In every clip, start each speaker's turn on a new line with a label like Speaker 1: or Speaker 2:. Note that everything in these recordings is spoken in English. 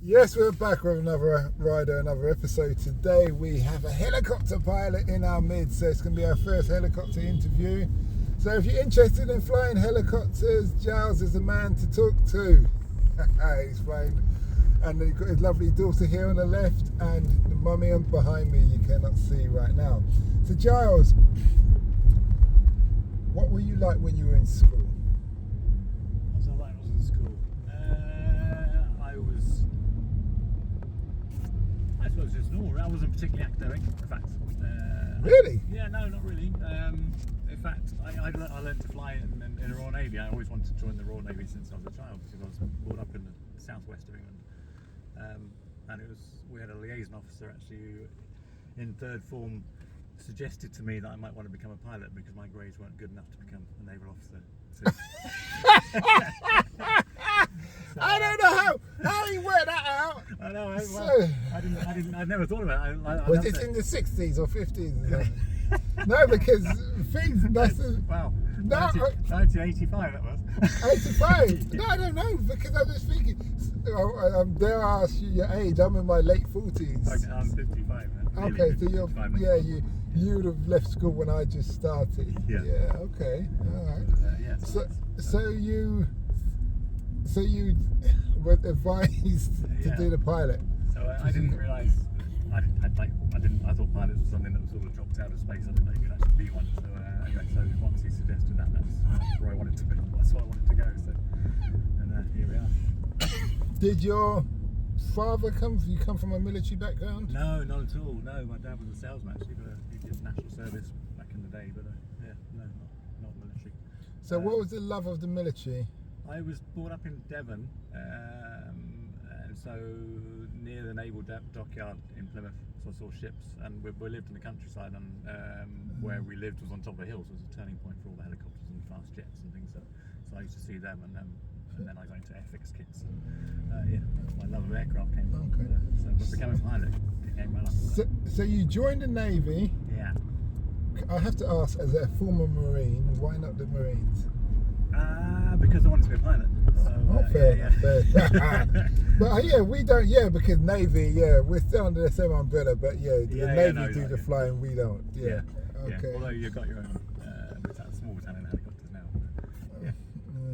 Speaker 1: Yes, we're back with another rider, another episode. Today we have a helicopter pilot in our midst, so it's going to be our first helicopter interview. So if you're interested in flying helicopters, Giles is the man to talk to. He's flying, and he's got his lovely daughter here on the left, and the mummy on behind me you cannot see right now. So Giles, what were you like when you were in school?
Speaker 2: What was I like when I was in school? I suppose just normal. I wasn't particularly academic, in fact.
Speaker 1: Really?
Speaker 2: Yeah, no, not really. In fact, I learned to fly in the Royal Navy. I always wanted to join the Royal Navy since I was a child because I was brought up in the southwest of England. And we had a liaison officer actually who, in third form, suggested to me that I might want to become a pilot because my grades weren't good enough to become a naval officer.
Speaker 1: I don't know how he worked that out.
Speaker 2: I know.
Speaker 1: So,
Speaker 2: I never thought about it.
Speaker 1: was it in the 60s or 50s? No, because things.
Speaker 2: Wow.
Speaker 1: No,
Speaker 2: 1985 that was.
Speaker 1: 85. No, I don't know because I was thinking. Dare I ask you your age? I'm in my late 40s.
Speaker 2: Okay, I'm 55.
Speaker 1: Okay, so you would have left school when I just started.
Speaker 2: Yeah.
Speaker 1: Yeah. Okay. All right.
Speaker 2: Yeah.
Speaker 1: So you were advised to do the pilot.
Speaker 2: So I didn't realise. I thought pilots was something that was sort of dropped out of space. I didn't know you could actually be one. So anyway, so once he suggested that's where I wanted to be. That's where I wanted to go. So and here we are.
Speaker 1: Did your father come from a military background?
Speaker 2: No, not at all. No, my dad was a salesman actually, but he did national service back in the day. But yeah, no, not military.
Speaker 1: So what was the love of the military?
Speaker 2: I was brought up in Devon, and so near the naval dockyard in Plymouth. So I saw ships, and we lived in the countryside, and where we lived was on top of a hill, so it was a turning point for all the helicopters and fast jets and things. So I used to see them, and then I got into airfix kits. Yeah, my love of aircraft came from.
Speaker 1: Okay.
Speaker 2: So becoming a pilot became my love.
Speaker 1: So you joined the Navy.
Speaker 2: Yeah.
Speaker 1: I have to ask, as a former Marine, why not the Marines?
Speaker 2: Because I wanted to be a pilot. So,
Speaker 1: fair. But we don't. Yeah, because Navy. Yeah, we're still under the same umbrella. But the Navy do the flying. We don't. Yeah. Okay.
Speaker 2: Yeah. Although you've got your own small battalion helicopters now.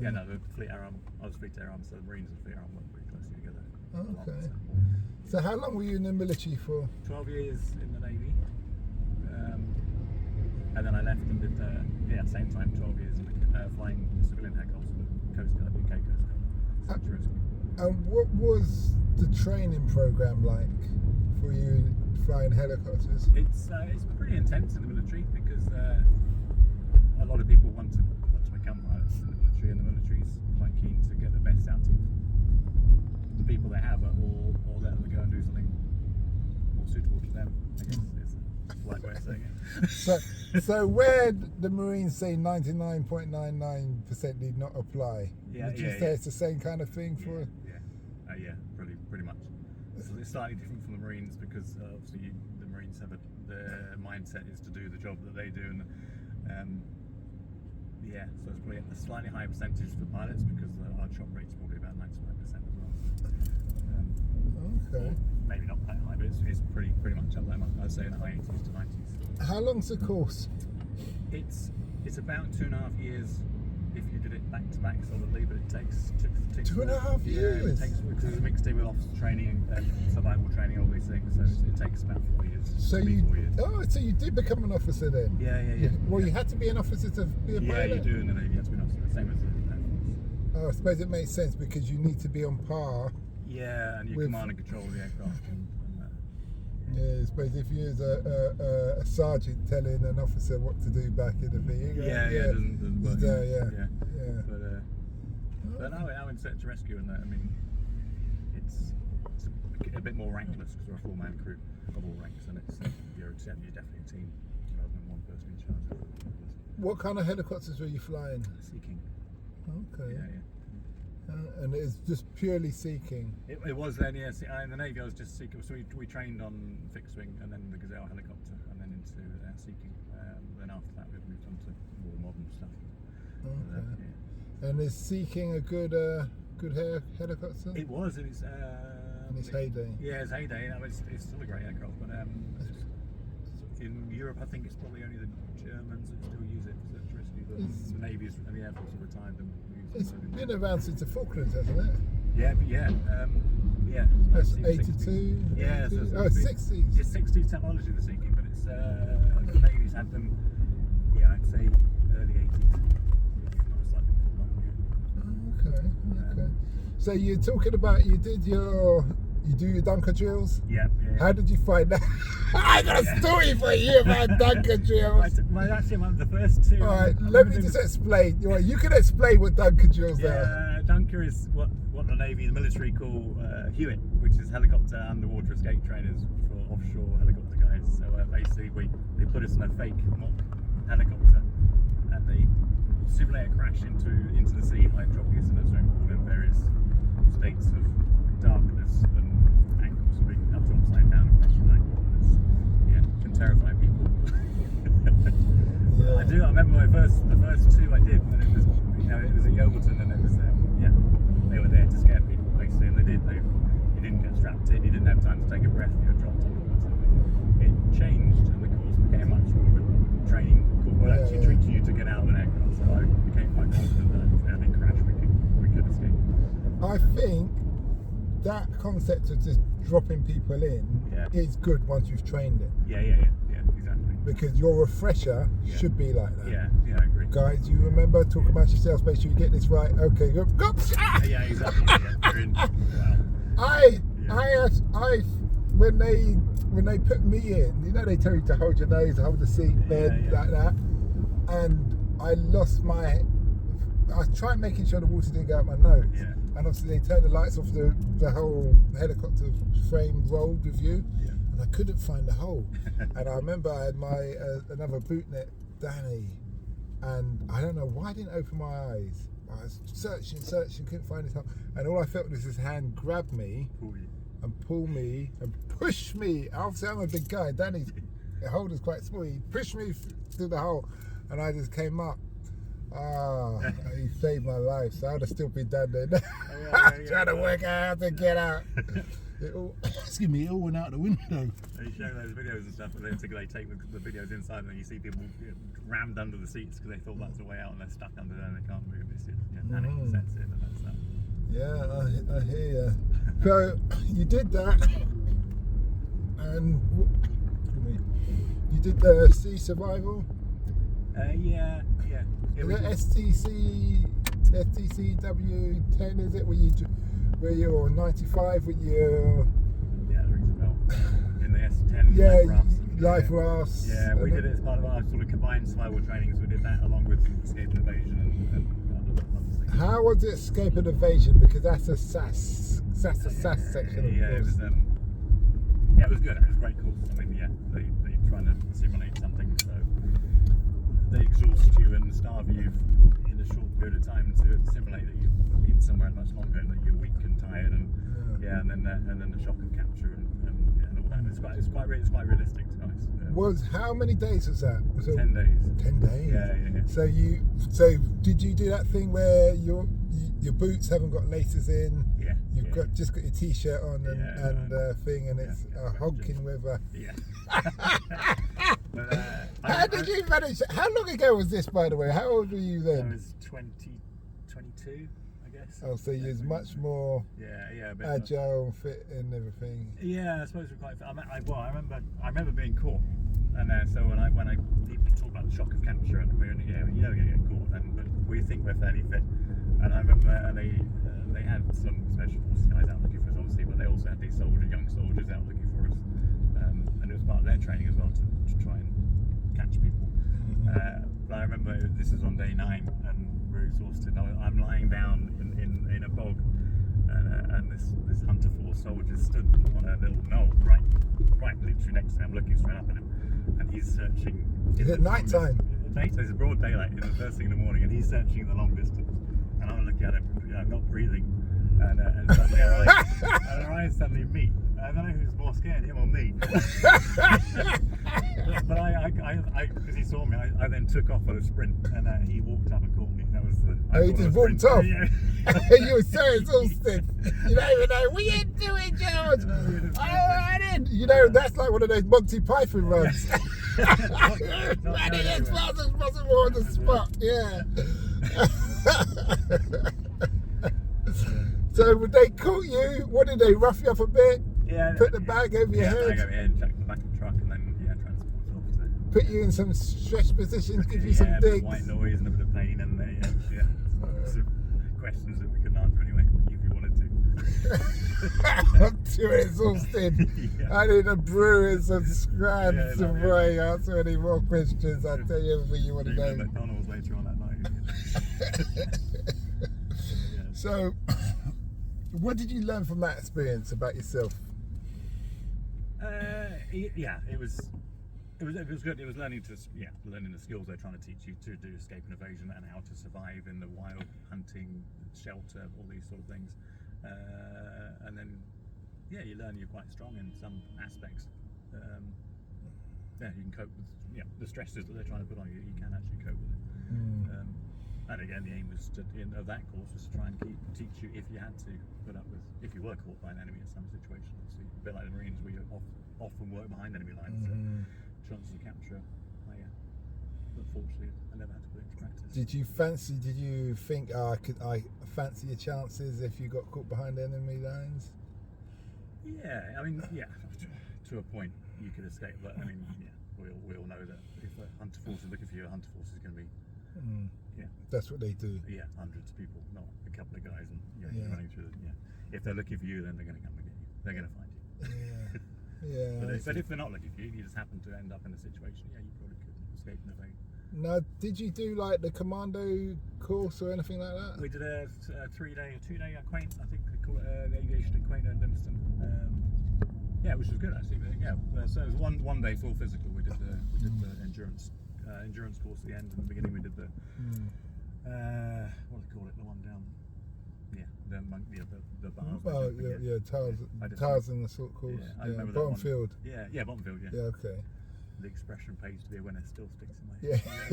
Speaker 2: Yeah. No, the fleet air arm. I was fleet air arm, so the Marines and fleet air arm work pretty closely together.
Speaker 1: Okay. So how long were you in the military for?
Speaker 2: 12 years in the Navy. And then I left and did same time 12 years flying civilian helicopters for the Coast Guard, UK Coast Guard.
Speaker 1: And what was the training program like for you flying helicopters?
Speaker 2: It's pretty intense in the military because a lot of people want to become pilots in the military, and the military's quite keen to get the best out of the people they have, or let them go and do something more suitable to them. I guess is a polite way of saying it.
Speaker 1: So where the Marines say 99.99% need not apply, would you say it's the same kind of thing for?
Speaker 2: Yeah, pretty much. So it's slightly different from the Marines because obviously the Marines have their mindset is to do the job that they do, and so it's probably a slightly higher percentage for pilots because our chop rate's probably about 95% as well.
Speaker 1: Okay.
Speaker 2: Maybe not that high, but it's pretty much up there. I'd say in the high 80s to 90s.
Speaker 1: How long's the course?
Speaker 2: It's about 2.5 years if you did it back to back solidly, but it takes
Speaker 1: 2.5 years.
Speaker 2: Yeah, it takes because it's mixed in with officer training and survival training, all these things. So it takes about 4 years.
Speaker 1: So 4 years. So you did become an officer then?
Speaker 2: Yeah.
Speaker 1: Well, you had to be an officer to be a pilot.
Speaker 2: Yeah, you do in the Navy. You have to be an officer, same as the Air Force.
Speaker 1: I suppose it makes sense because you need to be on par.
Speaker 2: Yeah, and you command and control the aircraft.
Speaker 1: Yeah, I suppose if you was a sergeant telling an officer what to do back in the thing.
Speaker 2: It doesn't work. But now in search and rescue, and I mean, it's a bit more rankless because we're a 4-man crew of all ranks, and you're definitely a team rather than one person in charge of it.
Speaker 1: What kind of helicopters were you flying?
Speaker 2: Seeking.
Speaker 1: Okay.
Speaker 2: Yeah.
Speaker 1: And it's just purely seeking.
Speaker 2: It was then, yes. In the Navy, I was just seeking. So we trained on fixed wing, and then the Gazelle helicopter, and then into seeking. Then after that, we've moved on to more modern stuff.
Speaker 1: Okay. And is seeking a good helicopter?
Speaker 2: It was, and it's
Speaker 1: its heyday.
Speaker 2: Yeah, it's heyday. It's still a great aircraft, but in Europe, I think it's probably only the Germans that still use it. The Navy's and the Air Force have retired them.
Speaker 1: It's been around since the Falklands, hasn't it?
Speaker 2: Yeah, yeah.
Speaker 1: That's
Speaker 2: 1960s.
Speaker 1: 82.
Speaker 2: Yeah,
Speaker 1: 82.
Speaker 2: so
Speaker 1: Oh, 60s.
Speaker 2: It's 60s technology, the Seeking, but it's the Navy's had them. Yeah, I'd say early 80s. Not slightly before that.
Speaker 1: Okay. So you're talking about you do your Dunker drills.
Speaker 2: Yeah.
Speaker 1: How did you find that? I got a story for you about Dunker drills.
Speaker 2: Well, actually, the first two.
Speaker 1: All right, let me just explain. You can explain what Dunker drills are.
Speaker 2: Yeah, Dunker is what the Navy, the military call Hewitt, which is helicopter underwater escape trainers for offshore helicopter guys. So basically, they put us in a fake mock helicopter, and they simulate a crash into the sea by dropping us in a swimming pool in various states of darkness and angles, so we can have to upside down and crash an angle. Can terrify people.
Speaker 1: Yeah.
Speaker 2: I remember the first two I did, and it was at Yeovilton, and it was they were there to scare people basically, and you didn't get strapped in, you didn't have time to take a breath, you were dropped on the water. It changed, and the course became much more of a training course. Well, actually treating you to get out of an aircraft, so I became quite confident that if they crash, we could escape.
Speaker 1: I think that concept of just dropping people in is good once you've trained it.
Speaker 2: Yeah, exactly.
Speaker 1: Because your refresher should be like that.
Speaker 2: Yeah, I agree.
Speaker 1: Guys, you remember talking about yourselves, make sure you get this right. Okay, go.
Speaker 2: Yeah, exactly. You're in. Wow.
Speaker 1: When they put me in, they tell you to hold your nose, hold the seat bed like that, and I was trying making sure the water didn't go out my nose.
Speaker 2: Yeah.
Speaker 1: And obviously they turned the lights off, the whole helicopter frame rolled with you, and I couldn't find the hole. And I remember I had my another bootnet, Danny, and I don't know why I didn't open my eyes. I was searching, couldn't find this hole, and all I felt was his hand grab me and pull me and push me. Obviously I'm a big guy, Danny's holder's quite small, he pushed me through the hole, and I just came up. He saved my life, so I'd have still been down there trying to work out how to get out. It all went out the window.
Speaker 2: They show those videos and stuff, and they take the videos inside, and you see people rammed under the seats because they thought that's the way out, and they're stuck under there and they can't move. It's just panic sets in, and that's that.
Speaker 1: Yeah, I hear you. So you did that, and you did the sea survival.
Speaker 2: Yeah.
Speaker 1: Is it STCW10? Is it where you're 95 with your?
Speaker 2: Yeah, the rings a bell. In the S10
Speaker 1: life rafts.
Speaker 2: Yeah, we did it as part of our sort of combined survival training. So we did that along with escape and evasion and other things.
Speaker 1: How was it escape and evasion? Because that's a SAS section.
Speaker 2: It was. It was good. It was a great course. I mean, they're trying to simulate something, so they exhaust you and starve you in a short period of time to simulate that you've been somewhere much longer and that you're weak and tired, and and then the shock of capture and all that. It's quite realistic, to be honest.
Speaker 1: How many days was that?
Speaker 2: 10 days.
Speaker 1: 10 days.
Speaker 2: Yeah.
Speaker 1: So did you do that thing where your boots haven't got laces in?
Speaker 2: Yeah.
Speaker 1: You've just got your t-shirt on and thing, and it's a honking weather.
Speaker 2: Yeah.
Speaker 1: How did you manage? How long ago was this, by the way? How old were you then?
Speaker 2: I was 22, I guess.
Speaker 1: Oh, so you're much more agile and fit and everything.
Speaker 2: Yeah, I suppose we're quite fit. I remember being caught, and so when people talk about the shock of capture, and we're going to get caught, but we think we're fairly fit. And I remember they had some special forces guys out looking for us, obviously, but they also had these young soldiers out looking for us, and it was part of their training as well to try and catch people. But I remember this is on day 9, and we're exhausted. I'm lying down in a bog, and this hunter force soldier stood on a little knoll, right literally next to me. I'm looking straight up at him, and he's searching.
Speaker 1: Is it night time?
Speaker 2: It's broad daylight, the first thing in the morning, and he's searching the long distance. And I'm looking at him, not breathing, and suddenly our eyes suddenly meet. I don't know who's more scared, him or me. But I, because he saw me, I then took off at a sprint, and he walked up and caught me. That was the.
Speaker 1: Oh, he just walked off.
Speaker 2: Yeah.
Speaker 1: You were so exhausted. You don't even know what you doing, George. I didn't. You know, that's like one of those Monty Python runs. Running as fast as possible on the spot. Yeah. So would they caught you? What did they rough you up a bit?
Speaker 2: Yeah.
Speaker 1: Put the bag over your head.
Speaker 2: Bag over your head, check the back of the truck, and then transport officer.
Speaker 1: Put you in some stretch positions, give you some
Speaker 2: a bit
Speaker 1: digs.
Speaker 2: of white noise and a bit of pain, and some questions that we couldn't answer anyway, if you wanted to.
Speaker 1: I'm too exhausted. I need a brew and some scraps before I answer any more questions. I'll tell you everything you want to know.
Speaker 2: McDonald's later on that night.
Speaker 1: So, what did you learn from that experience about yourself?
Speaker 2: It was good. It was learning the skills they're trying to teach you to do escape and evasion and how to survive in the wild, hunting, shelter, all these sort of things. And then, you learn you're quite strong in some aspects. You can cope with the stresses that they're trying to put on you. You can actually cope with it. And again, the aim was of that course was to try and teach you if you had to put up with, if you were caught by an enemy in some situation. Obviously, a bit like the Marines, we often work behind enemy lines, so chances of capture are higher. But fortunately, I never had to put it into practice. Did
Speaker 1: you think, I fancy your chances if you got caught behind enemy lines?
Speaker 2: Yeah, I mean, to a point you could escape, but I mean, we all know that if a hunter force is looking for you, a hunter force is going to be.
Speaker 1: That's what they do.
Speaker 2: Yeah, hundreds of people, not a couple of guys, and you're running through. If they're looking for you, then they're going to come and get you. They're going to find you. But if they're not looking for you, you just happen to end up in a situation. Yeah, you probably could escape and evade.
Speaker 1: Now, did you do like the commando course or anything like that?
Speaker 2: We did a 2-day acquaint. I think they call it the aviation acquaint at Livingston. Which was good actually. But, so it was one day full physical. We did the endurance course at the end. In the beginning, we did the what do they call it? The one down. The bars. Tarzan, the sort of course.
Speaker 1: I remember bottom field.
Speaker 2: Bottom field.
Speaker 1: Yeah, okay.
Speaker 2: The expression "pays to be a winner" still sticks in my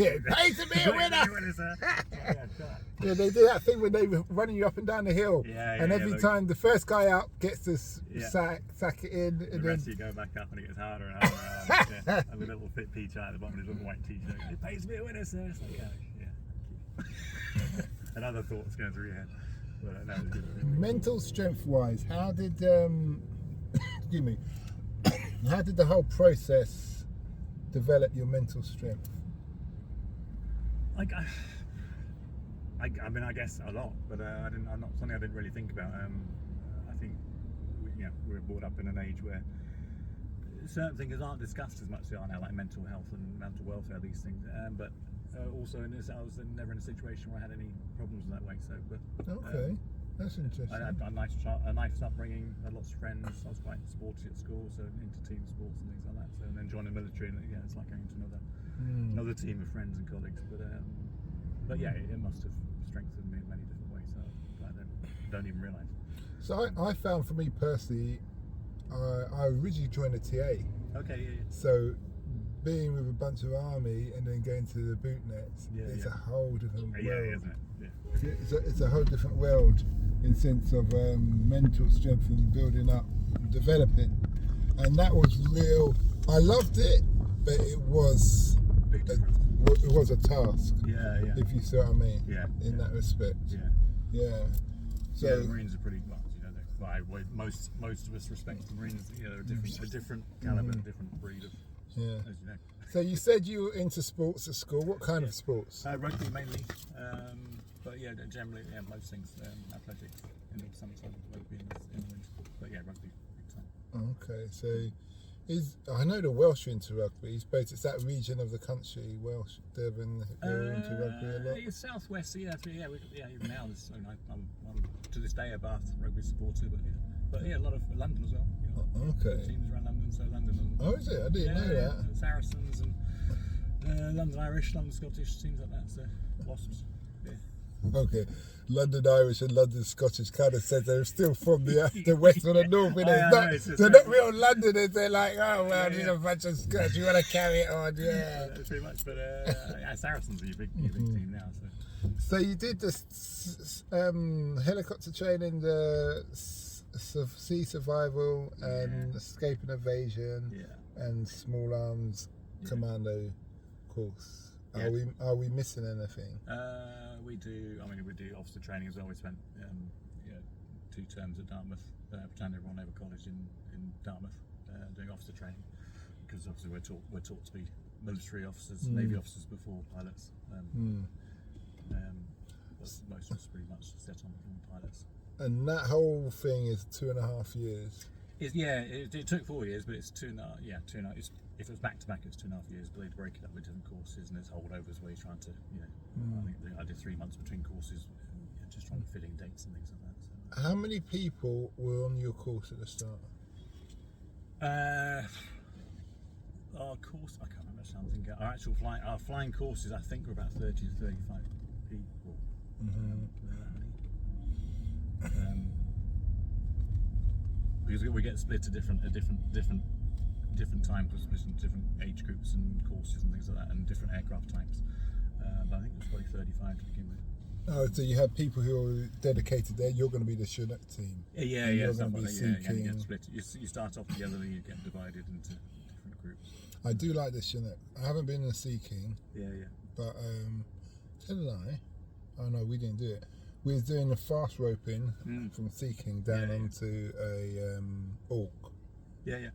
Speaker 1: head. Pays to be a winner. They do that thing when they were running you up and down the hill, and every time the first guy out gets to sack it in,
Speaker 2: and the rest of you go back up and it gets harder and harder. And the little fit Peter at the bottom of his little white t-shirt. It pays to be a winner, sir. It's like, Another thought's going through your head. But, no,
Speaker 1: mental strength-wise, how did excuse me? How did the whole process develop your mental strength?
Speaker 2: I mean, I guess a lot, but not something I didn't really think about. I think we were brought up in an age where certain things aren't discussed as much as they are now, like mental health and mental welfare, these things. But also in this, I was never in a situation where I had any problems in that way. So, but
Speaker 1: okay, that's interesting.
Speaker 2: I had a nice upbringing. I had lots of friends. I was quite sporty at school, so into team sports and things like that. So, and then joined the military, and it's like going to another team of friends and colleagues. But it must have strengthened me in many different ways. So I don't even realise.
Speaker 1: So I found, for me personally, I originally joined the TA.
Speaker 2: Okay.
Speaker 1: So being with a bunch of army and then going to the boot nets, it's a whole different world.
Speaker 2: Yeah, isn't it? Yeah.
Speaker 1: It's a whole different world in sense of mental strength and building up, and developing, and that was real. I loved it, but it was a task.
Speaker 2: Yeah.
Speaker 1: If you see what I mean.
Speaker 2: Yeah.
Speaker 1: In that respect. Yeah. So
Speaker 2: the Marines are pretty well. Most of us respect the Marines. They're a different caliber, a different breed of.
Speaker 1: Yeah.
Speaker 2: As you know.
Speaker 1: So you said you were into sports at school. What kind of sports?
Speaker 2: Rugby mainly, but generally most things. Athletics and some sort of rugby in the winter. But rugby big time.
Speaker 1: Okay, so I know the Welsh are into rugby. It's that region of the country, Welsh, Devon. They're into rugby a lot.
Speaker 2: It's southwest. Even now, I'm to this day a Bath rugby supporter, but a lot of London as well.
Speaker 1: Okay.
Speaker 2: Teams around London, so London. And,
Speaker 1: is it? I didn't know that.
Speaker 2: Saracens and London Irish, London Scottish, teams like that. So Wasps. Yeah.
Speaker 1: Okay, London Irish and London Scottish kind of said they're still from the west or the north. They're not real Londoners. They're like, oh well, these are a bunch of Scots. You want to carry it on, yeah.
Speaker 2: Pretty much, but Saracens are your big team now.
Speaker 1: So you did this helicopter training, the sea survival and escape and evasion, and small arms commando course. Are we missing anything?
Speaker 2: We do. I mean, we do officer training as well. We spent 2 terms at Dartmouth, Britannia Royal Naval College in Dartmouth, doing officer training, because obviously we're taught to be military officers, Navy officers before pilots. Most of us pretty much set on pilots.
Speaker 1: And that whole thing is 2.5 years.
Speaker 2: It took 4 years, but it's 2.5. Yeah, 2.5. If it was back to back, it's 2.5 years. But they'd break it up with different courses, and there's holdovers where you're trying to, I think I did 3 months between courses, just trying to fit in dates and things like that. So.
Speaker 1: How many people were on your course at the start?
Speaker 2: Our course, I can't remember something. Our flying courses, I think, were about 30 to 35 people. Because we get split to different times, we're split into different age groups and courses and things like that, and different aircraft types. But I think it was probably 35 to begin with.
Speaker 1: Oh, so you have people who are dedicated there. You're going to be the Chinook team.
Speaker 2: Yeah.
Speaker 1: You're
Speaker 2: Stuff
Speaker 1: going to
Speaker 2: like
Speaker 1: be
Speaker 2: that.
Speaker 1: seeking.
Speaker 2: You get split. You start off together, then you get divided into different groups.
Speaker 1: I do like the Chinook. I haven't been in a Sea King.
Speaker 2: Yeah.
Speaker 1: But tell a lie. Oh no, we didn't do it. We was doing the fast roping from Sea King down onto a Orc.
Speaker 2: Yeah.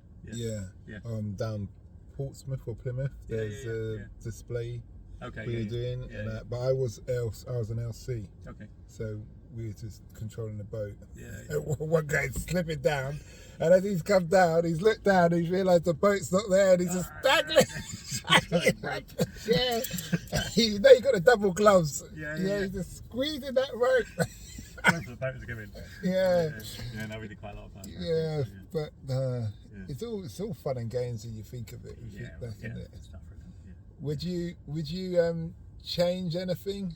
Speaker 1: Down Portsmouth or Plymouth. There's a display.
Speaker 2: Okay.
Speaker 1: We were doing, but I was an LC.
Speaker 2: Okay.
Speaker 1: So we were just controlling the boat.
Speaker 2: Yeah.
Speaker 1: And one guy's slipping down, and as he's come down, he's looked down, he's realised the boat's not there, and he's just dangling. You know you got the double gloves. He's just squeezing that rope.
Speaker 2: Wait for the boat to come in.
Speaker 1: Yeah,
Speaker 2: no, we did quite a lot of fun.
Speaker 1: But it's all fun and games when you think of it. Would you change anything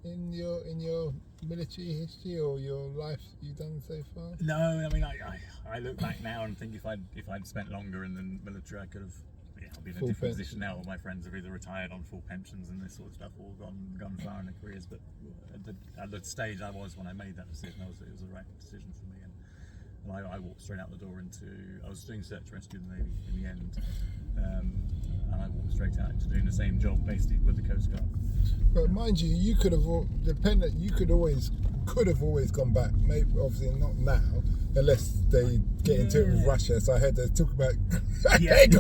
Speaker 1: in your military history or your life you've done so far?
Speaker 2: No, I mean I look back now and think if I'd spent longer in the military, I could have been in a different position now. All my friends have either retired on full pensions and this sort of stuff, or gone far in their careers. But at the stage I was when I made that decision, it was the right decision for me. And I walked straight out the door I was doing search and rescue in the Navy in the end, and I walked straight out into doing the same job basically with the Coast Guard.
Speaker 1: But mind you, you could have always gone back. Maybe obviously not now, unless they get into it with Russia. So I heard they talk about. Did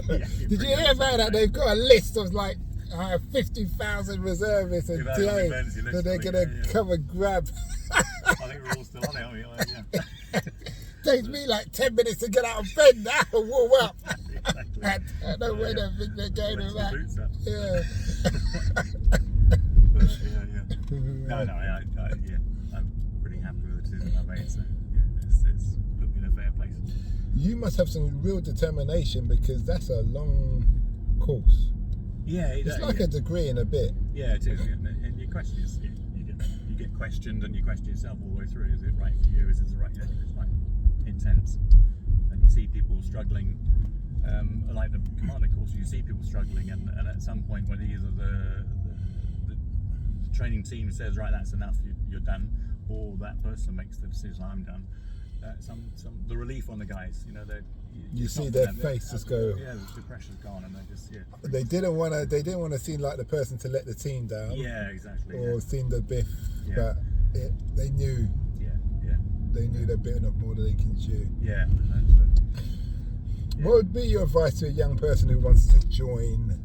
Speaker 1: you hear about that? They've got a list of like 50,000 reservists and TAs that they're going to come and grab.
Speaker 2: I think we're all still on it, aren't we?
Speaker 1: Takes me like 10 minutes to get out of bed now and warm up.
Speaker 2: Exactly.
Speaker 1: I don't know where they're going with that. I'm
Speaker 2: pretty happy with the decision I made. So it's put me in a fair place.
Speaker 1: You must have some real determination, because that's a long course.
Speaker 2: Yeah,
Speaker 1: it's like a degree in a bit.
Speaker 2: Yeah, it is. And your question is, you get questioned, and you question yourself all the way through. Is it right for you? Is this the right? It's quite intense, and you see people struggling. Like the commander course, you see people struggling, and at some point when either the training team says, right, that's enough, you're done, or that person makes the decision, I'm done. The relief on the guys, you
Speaker 1: see their face just go.
Speaker 2: Yeah, the pressure's gone, and they just
Speaker 1: They didn't want to seem like the person to let the team down.
Speaker 2: Yeah, exactly.
Speaker 1: Or seem the biff, but they knew. They knew they're bitten off more than they can chew.
Speaker 2: Yeah.
Speaker 1: What would be your advice to a young person who wants to join?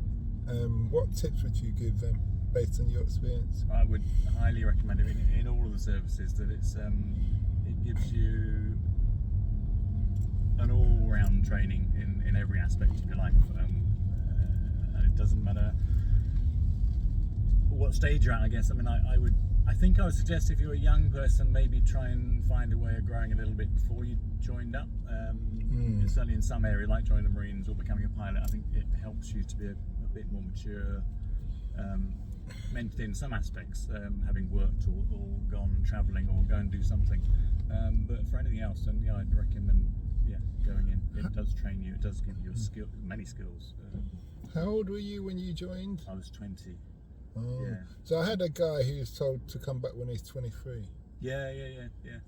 Speaker 1: What tips would you give them based on your experience?
Speaker 2: I would highly recommend it in all of the services, that it gives you an all-round training in every aspect of your life. And it doesn't matter what stage you're at, I guess. I mean, I think I would suggest if you're a young person, maybe try and find a way of growing a little bit before you joined up. Certainly in some area, like joining the Marines or becoming a pilot, I think it helps you to be a bit more mature. mentored in some aspects, having worked or gone travelling or go and do something. But for anything else, then I'd recommend going in. It does train you. It does give you many skills.
Speaker 1: How old were you when you joined?
Speaker 2: I was 20.
Speaker 1: Oh.
Speaker 2: Yeah.
Speaker 1: So I had a guy who was told to come back when he's 23.
Speaker 2: Yeah.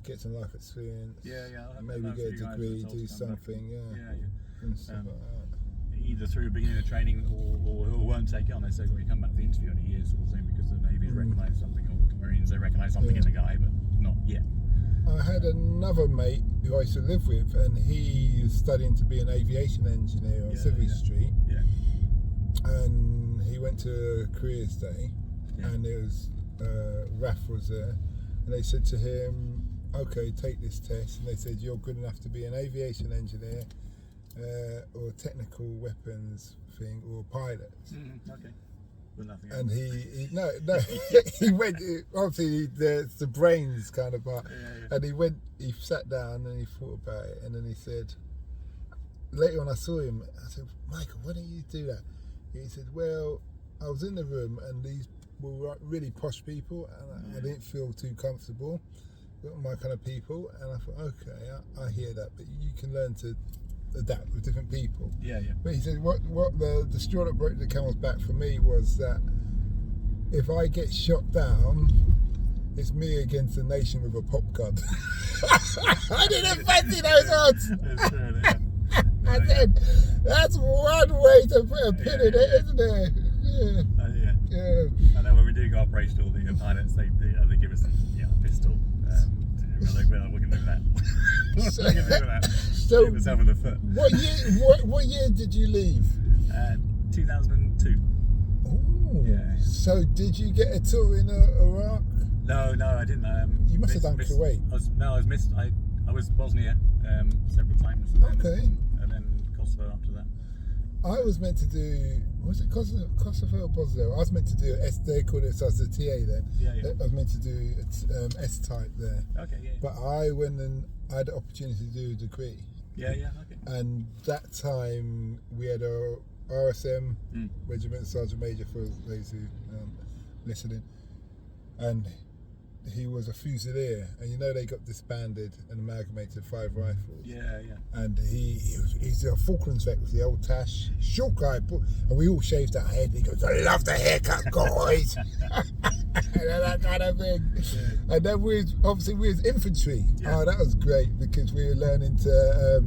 Speaker 1: Get some life experience.
Speaker 2: Yeah.
Speaker 1: Maybe get a degree, do something.
Speaker 2: Yeah.
Speaker 1: And stuff like that.
Speaker 2: Either through beginning of training or won't take it on. They say, well, you come back for the interview in a year sort of thing, because the Navy's recognised something, or the Marines, they recognise something in the guy, but not yet.
Speaker 1: I had another mate who I used to live with, and he was studying to be an aviation engineer on Civvy Street.
Speaker 2: Yeah.
Speaker 1: And he went to careers day, and it was RAF was there, and they said to him, okay, take this test, and they said you're good enough to be an aviation engineer or technical weapons thing or pilot.
Speaker 2: Okay. With nothing
Speaker 1: And
Speaker 2: else.
Speaker 1: he went, obviously the brains kind of part, and he sat down and he thought about it, and then he said, later on I saw him, I said, Michael, why don't you do that? He said, well, I was in the room and these were really posh people, and I didn't feel too comfortable with my kind of people, and I thought, okay, I hear that, but you can learn to adapt with different people.
Speaker 2: Yeah.
Speaker 1: But he said, what the straw that broke the camel's back for me was that if I get shot down, it's me against the nation with a pop gun. I didn't fancy those odds. I said, that's one way to put a pin in it, isn't it?
Speaker 2: I know when we do go operational, the pilots, they give us a pistol. We're like, well, we can do that. We can do that.
Speaker 1: So,
Speaker 2: shoot myself in the foot.
Speaker 1: What year did you leave?
Speaker 2: 2002.
Speaker 1: Oh.
Speaker 2: Yeah.
Speaker 1: So did you get a tour in Iraq?
Speaker 2: No, I didn't.
Speaker 1: You must have done Kuwait.
Speaker 2: I was Bosnia several times.
Speaker 1: Okay.
Speaker 2: And then Kosovo after that.
Speaker 1: I was meant to do, was it Kosovo or Bosnia? I was meant to do, they called it, so I was a TA then.
Speaker 2: Yeah.
Speaker 1: I was meant to do S-type there.
Speaker 2: Okay, yeah.
Speaker 1: But I went and I had the opportunity to do a degree.
Speaker 2: Yeah, okay.
Speaker 1: And that time we had a RSM, Regiment Sergeant Major, for those who listening. And he was a Fusilier, and they got disbanded and amalgamated 5 rifles.
Speaker 2: Yeah.
Speaker 1: And he's a Falklands vet with the old tash, short guy, and we all shaved our head. He goes, I love the haircut, guys. And that kind of thing. Yeah. And then we was infantry. Yeah. Oh, that was great, because we were learning to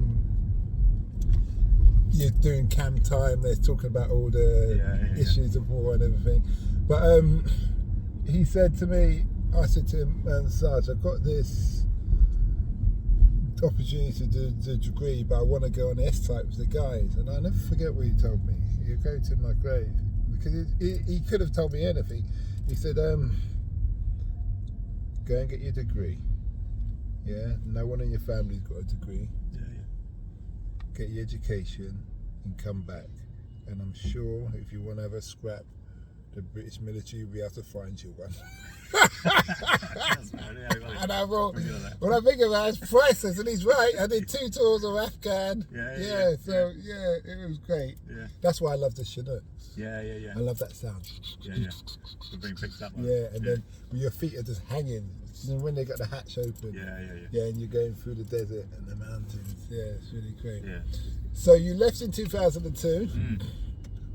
Speaker 1: you're doing cam time. They're talking about all the issues of war and everything. But he said to me, I said to him, Sarge, I've got this opportunity to do the degree, but I want to go on S-type with the guys. And I'll never forget what he told me. He'll go to my grave, because he could have told me anything. He said, go and get your degree. Yeah, no one in your family's got a degree.
Speaker 2: Yeah.
Speaker 1: Get your education and come back. And I'm sure if you want to have a scrap, the British military will be able to find you one. And I thought, when I think about it, it's priceless, and he's right. I did 2 tours of Afghan. So it was great. Yeah. That's why I love the Chinooks.
Speaker 2: Yeah.
Speaker 1: I love that sound.
Speaker 2: Yeah. We're being picked up.
Speaker 1: Then your feet are just hanging. When they got the hatch open. Yeah, and you're going through the desert and the mountains. Yeah, it's really great. Yeah. So you left in 2002.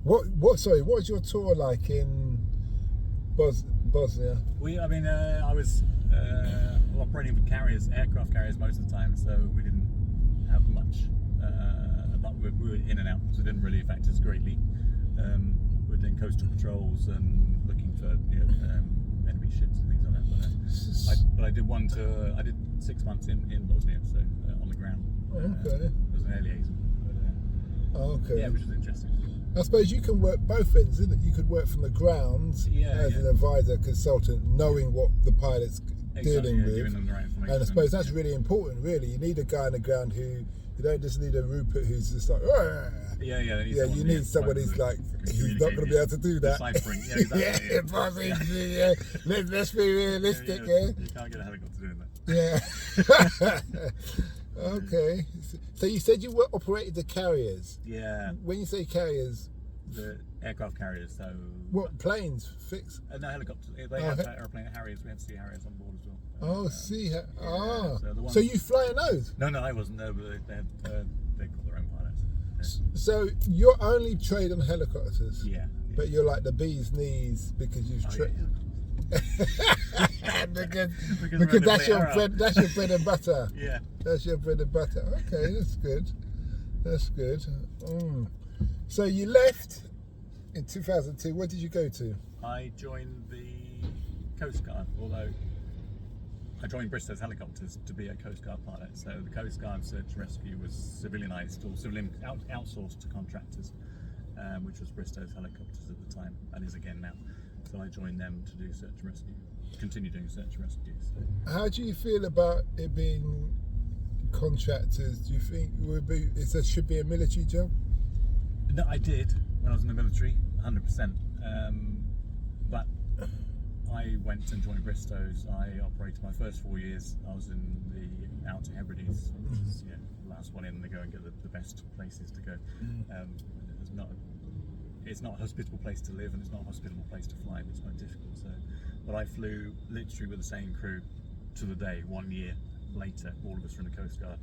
Speaker 1: What was your tour like in Bosnia?
Speaker 2: I was operating with aircraft carriers most of the time, so we didn't have much. But we were in and out, so it didn't really affect us greatly. We were doing coastal patrols and looking for enemy ships and things like that. But I did one tour. I did 6 months in Bosnia, so on the ground.
Speaker 1: Okay.
Speaker 2: It was an air liaison.
Speaker 1: Okay.
Speaker 2: Yeah, which was interesting.
Speaker 1: I suppose you can work both ends, isn't it? You could work from the ground as an advisor, consultant, knowing what the pilot's dealing with.
Speaker 2: Giving them the right information.
Speaker 1: And I suppose that's really important, really. You need a guy on the ground who, you don't just need a Rupert who's just like, you need someone who's like, he's not going to be able to do that. Let's be realistic,
Speaker 2: You can't get a helicopter doing that.
Speaker 1: Okay. So you said you operated the carriers.
Speaker 2: Yeah.
Speaker 1: When you say carriers,
Speaker 2: the aircraft carriers. So
Speaker 1: What, planes? Fixed?
Speaker 2: no, helicopters. They have airplane Harriers. We have Sea Harriers on board as well.
Speaker 1: So you flying those?
Speaker 2: No, I wasn't. No, but they got their own pilots.
Speaker 1: So you're only trade on helicopters?
Speaker 2: Yeah.
Speaker 1: But you're like the bee's knees because you've because that's your bread and butter.
Speaker 2: Yeah.
Speaker 1: That's your bread and butter. Okay, that's good. That's good. So you left in 2002. Where did you go to?
Speaker 2: I joined the Coast Guard, although I joined Bristow's Helicopters to be a Coast Guard pilot. So the Coast Guard search and rescue was civilianised or outsourced to contractors, which was Bristow's Helicopters at the time and is again now. So I joined them to do search and rescue, continue doing search and rescue. So.
Speaker 1: How do you feel about it being contractors? Do you think it should be a military job?
Speaker 2: No, I did when I was in the military, 100%. But I went and joined Bristow's. I operated my first 4 years. I was in the Outer Hebrides, which is the last one in. They go and get the best places to go. It's not a hospitable place to live, and it's not a hospitable place to fly. But it's quite difficult. But I flew literally with the same crew to the day. 1 year later, all of us were in the Coast Guard.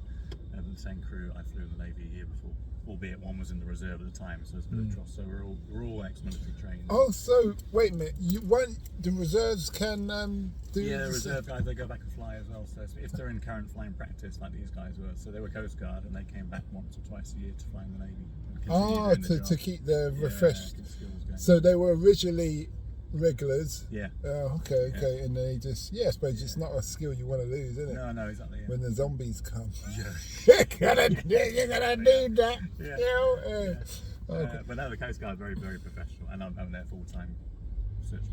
Speaker 2: With the same crew I flew in the Navy a year before, albeit one was in the reserve at the time, so it's a bit of trust. So we're all ex-military trained.
Speaker 1: Oh, so wait a minute, the reserves can do?
Speaker 2: Yeah, the reserve guys, they go back and fly as well. So if they're in current flying practice, like these guys were, so they were Coast Guard and they came back once or twice a year to fly in the Navy.
Speaker 1: To keep the refreshed.
Speaker 2: Skills going.
Speaker 1: So they were originally regulars.
Speaker 2: Yeah.
Speaker 1: Oh, okay. And they just, I suppose it's not a skill you want to lose, is it?
Speaker 2: No, exactly. Yeah.
Speaker 1: When the zombies come.
Speaker 2: Yeah.
Speaker 1: you're gonna need that.
Speaker 2: Yeah.
Speaker 1: Okay.
Speaker 2: But no, the Coast Guard are very, very professional, and I'm there full time.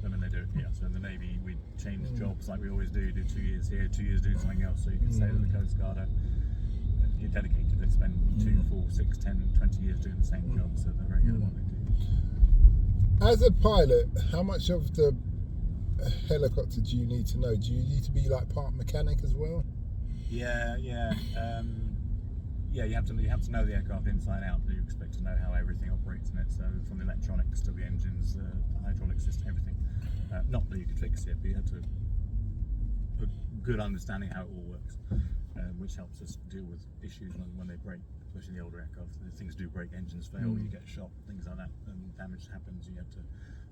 Speaker 2: I mean, they do it here. So in the Navy, we change jobs like we always do 2 years here, 2 years doing something else. So you can say that the Coast Guard are dedicated. They spend 2, 4, 6, 10, 20 years doing the same job, so they're very good at what they do.
Speaker 1: As a pilot, how much of the helicopter do you need to know? Do you need to be like part mechanic as well?
Speaker 2: Yeah. You have to know the aircraft inside out. You expect to know how everything operates in it. So from the electronics to the engines, the hydraulic system, everything. Not that you could fix it, but you have to a good understanding how it all works, which helps us deal with issues when they break, especially the older aircraft. Things do break, engines fail, you get shot, things like that, and damage happens. You have to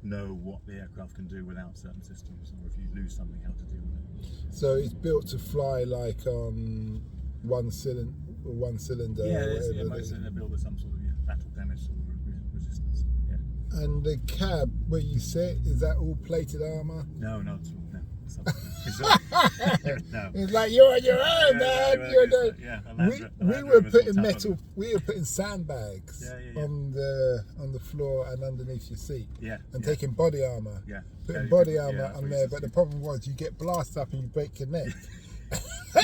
Speaker 2: know what the aircraft can do without certain systems, or if you lose something, how to deal with it.
Speaker 1: So it's built to fly like on one cylinder.
Speaker 2: Most of them are built with some sort of battle damage or resistance. Yeah.
Speaker 1: And the cab where you sit, is that all plated armour?
Speaker 2: No, not at all. No. No.
Speaker 1: It's like you're on your own, man. We were putting sandbags on the floor and underneath your seat. And taking body armour. Putting body armour on there, but the problem was you get blasted up and you break your neck. So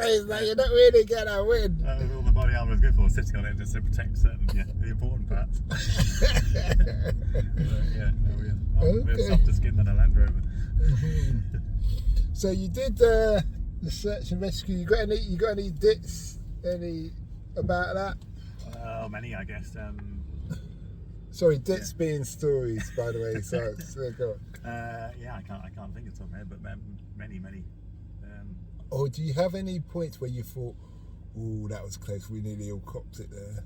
Speaker 1: it's like you're not really gonna win.
Speaker 2: That was all the body armour is good for, sitting on it just to protect certain the important parts. We're softer skin than a Land Rover.
Speaker 1: So you did the search and rescue. You got any dits? Any about that?
Speaker 2: Many, I guess.
Speaker 1: Sorry, dits being stories, by the way. So go on.
Speaker 2: I can't think of something there, but many.
Speaker 1: Or do you have any points where you thought, "Oh, that was close. We nearly all copped it there"?